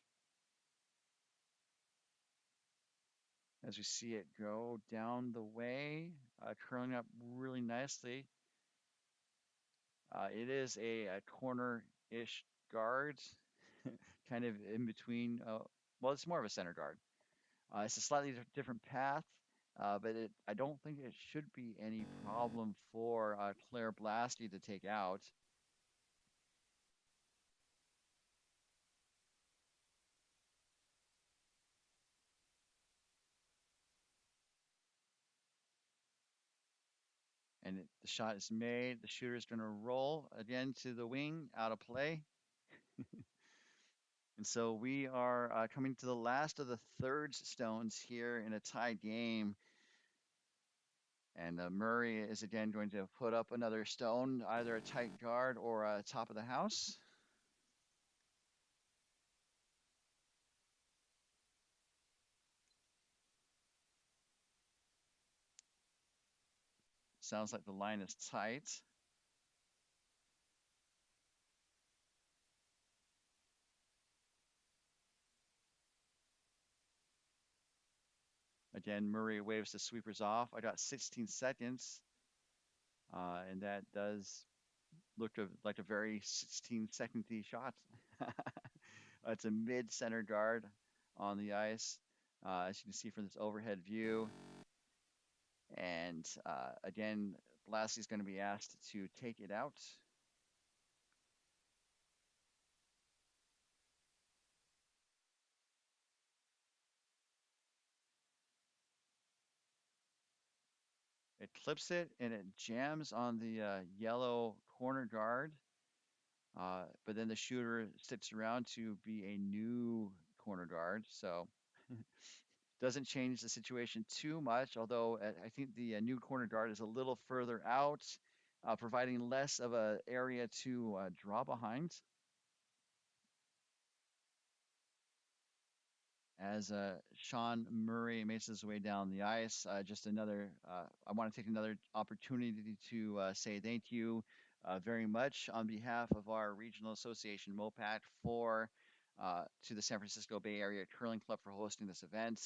as we see it go down the way, curling up really nicely. It is a corner-ish guard, kind of in between. Well, it's more of a center guard. It's a slightly different path, but I don't think it should be any problem for Claire Blasty to take out. the shot is made. The shooter is going to roll again to the wing, out of play. And so we are coming to the last of the third stones here in a tie game. And Murray is again going to put up another stone, either a tight guard or a top of the house. Sounds like the line is tight. Again, Murray waves the sweepers off. I got 16 seconds, and that does look like a very 16-second shot. It's a mid center guard on the ice, as you can see from this overhead view. And again, Lassie is going to be asked to take it out. It clips it and it jams on the yellow corner guard. But then the shooter sticks around to be a new corner guard. So doesn't change the situation too much, although I think the new corner guard is a little further out, providing less of an area to draw behind. As Sean Murray makes his way down the ice. I want to take another opportunity to say thank you very much on behalf of our regional association, MoPac, to the San Francisco Bay Area Curling Club for hosting this event.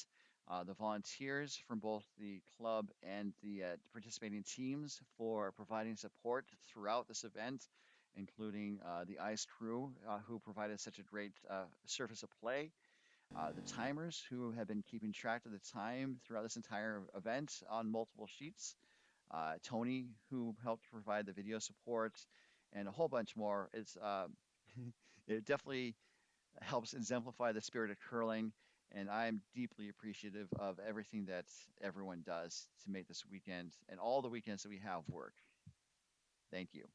The volunteers from both the club and the participating teams for providing support throughout this event, including the ice crew who provided such a great surface of play, the timers who have been keeping track of the time throughout this entire event on multiple sheets, Tony who helped provide the video support, and a whole bunch more. It definitely helps exemplify the spirit of curling, and I'm deeply appreciative of everything that everyone does to make this weekend and all the weekends that we have work. Thank you.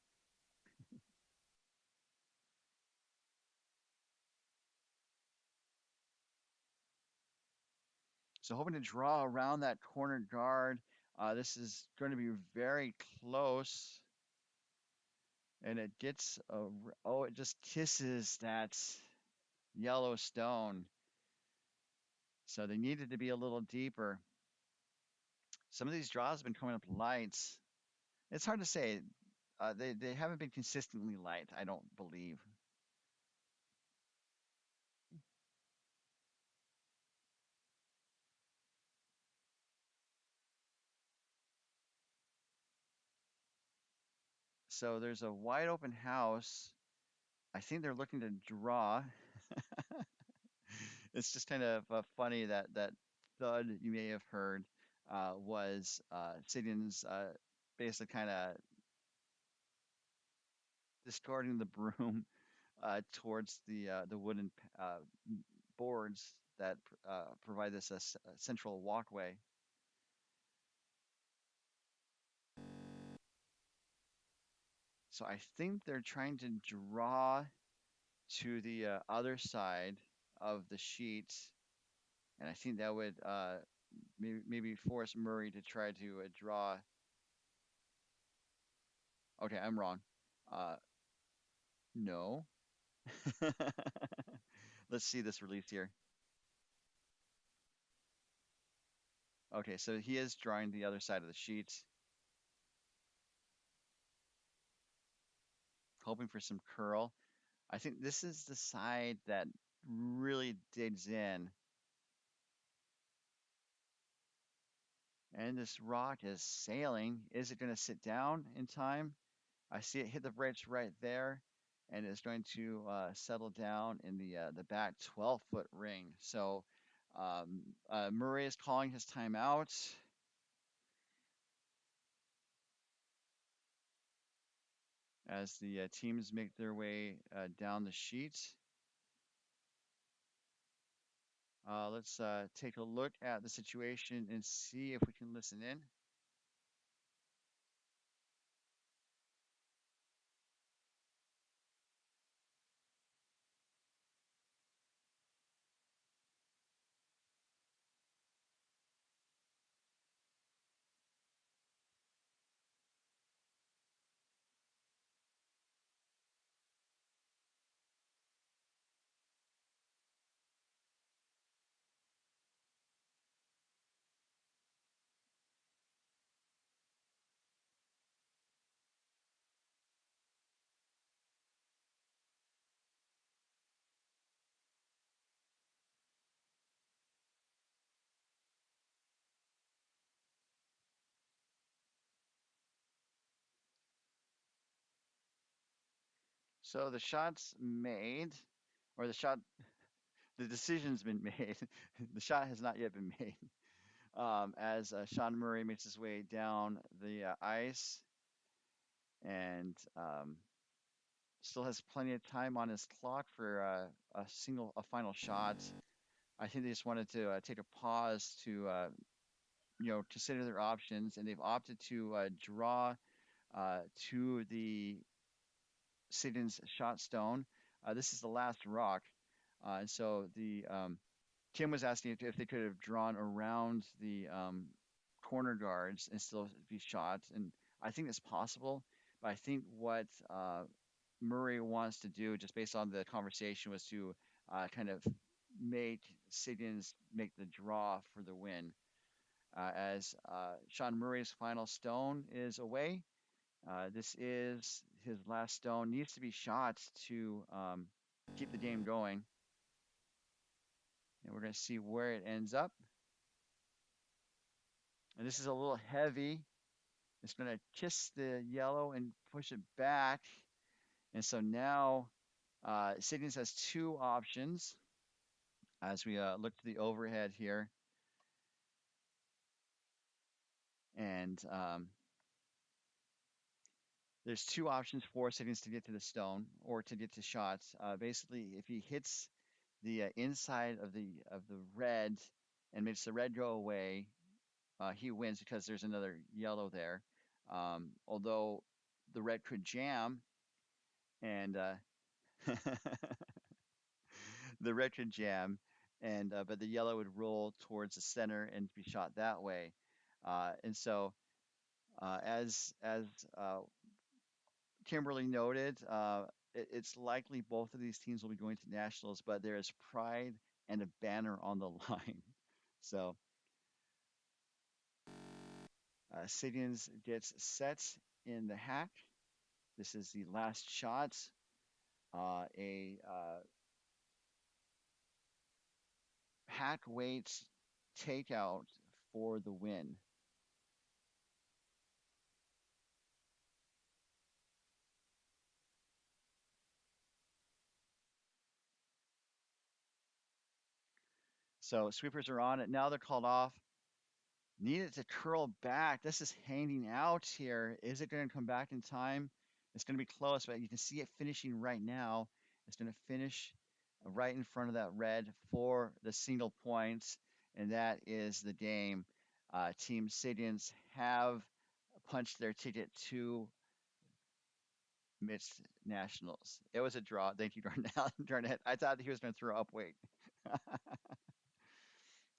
So hoping to draw around that corner guard. This is going to be very close. And it gets it just kisses that yellow stone. So they needed to be a little deeper. Some of these draws have been coming up light. It's hard to say. They haven't been consistently light, I don't believe. So there's a wide open house. I think they're looking to draw. It's just kind of funny that that thud you may have heard was Siggins basically kind of discarding the broom towards the wooden boards that provide this a central walkway. So I think they're trying to draw to the other side of the sheet, and I think that would maybe force Murray to try to draw. Okay, I'm wrong. Uh, no. Let's see this release here. Okay, so he is drawing the other side of the sheet, hoping for some curl. I think this is the side that really digs in. And this rock is sailing. Is it going to sit down in time? I see it hit the brakes right there, and it's going to settle down in the back 12-foot ring. So Murray is calling his timeout as the teams make their way down the sheet. Let's take a look at the situation and see if we can listen in. So the shot's made, or the decision's been made. The shot has not yet been made. As Sean Murray makes his way down the ice and still has plenty of time on his clock for a final shot. I think they just wanted to take a pause to consider their options, and they've opted to draw to the Siddons shot stone. This is the last rock, and so the Tim was asking if they could have drawn around the corner guards and still be shot, and I think it's possible. But I think what Murray wants to do, just based on the conversation, was to kind of make Siggins make the draw for the win. As Sean Murray's final stone is away, this is his last stone. Needs to be shot to keep the game going. And we're going to see where it ends up. And this is a little heavy. It's going to kiss the yellow and push it back. And so now Siggins has two options as we look to the overhead here. And there's two options for Siggins to get to the stone or to get to shots. Basically, if he hits the inside of the red and makes the red go away, he wins because there's another yellow there. Although the red could jam and the red could jam, and but the yellow would roll towards the center and be shot that way. And so, as Kimberly noted, it's likely both of these teams will be going to nationals, but there is pride and a banner on the line. So Siggins gets set in the hack. This is the last shot. A hack weights takeout for the win. So sweepers are on it. Now they're called off. Need it to curl back. This is hanging out here. Is it going to come back in time? It's going to be close, but you can see it finishing right now. It's going to finish right in front of that red for the single points, and that is the game. Team Siggins have punched their ticket to mixed nationals. It was a draw. Thank you, Darnell. Darnett. I thought he was going to throw up weight.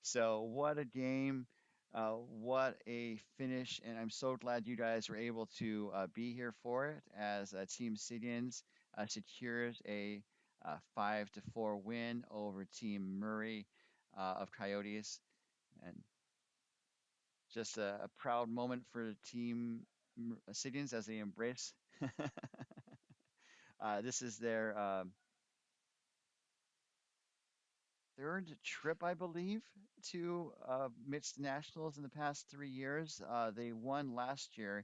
So what a game. What a finish. And I'm so glad you guys were able to be here for it as Team Siggins secures a 5-4 win over Team Murray of Coyotes. And just a proud moment for Team Siggins as they embrace. This is their third trip, I believe, to mixed nationals in the past 3 years. They won last year,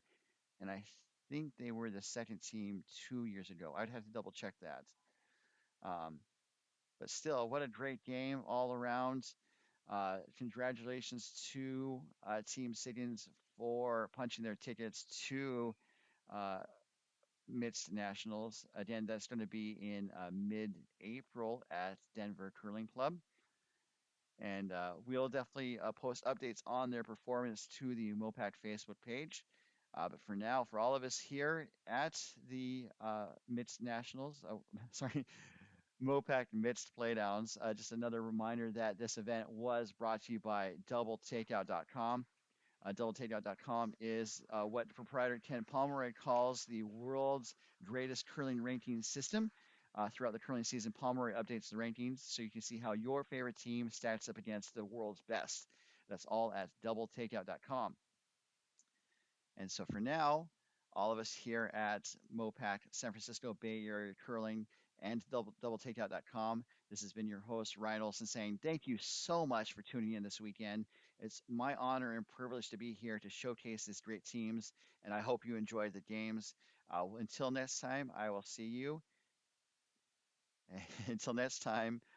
and I think they were the second team 2 years ago. I'd have to double check that. Um, but still, what a great game all around. Congratulations to Team Siggins for punching their tickets to uh, mixed nationals. Again, that's going to be in mid-April at Denver Curling Club. And we'll definitely post updates on their performance to the MoPac Facebook page. But for now, for all of us here at the Midst Nationals, sorry, MoPac Midst Playdowns, just another reminder that this event was brought to you by DoubleTakeout.com. DoubleTakeout.com is what proprietor Ken Pomeroy calls the world's greatest curling ranking system. Throughout the curling season, Pomeroy updates the rankings so you can see how your favorite team stacks up against the world's best. That's all at DoubleTakeout.com. And so for now, all of us here at MoPac San Francisco Bay Area Curling and DoubleTakeout.com, this has been your host, Ryan Olson, saying thank you so much for tuning in this weekend. It's my honor and privilege to be here to showcase these great teams, and I hope you enjoyed the games. Until next time, I will see you Until next time,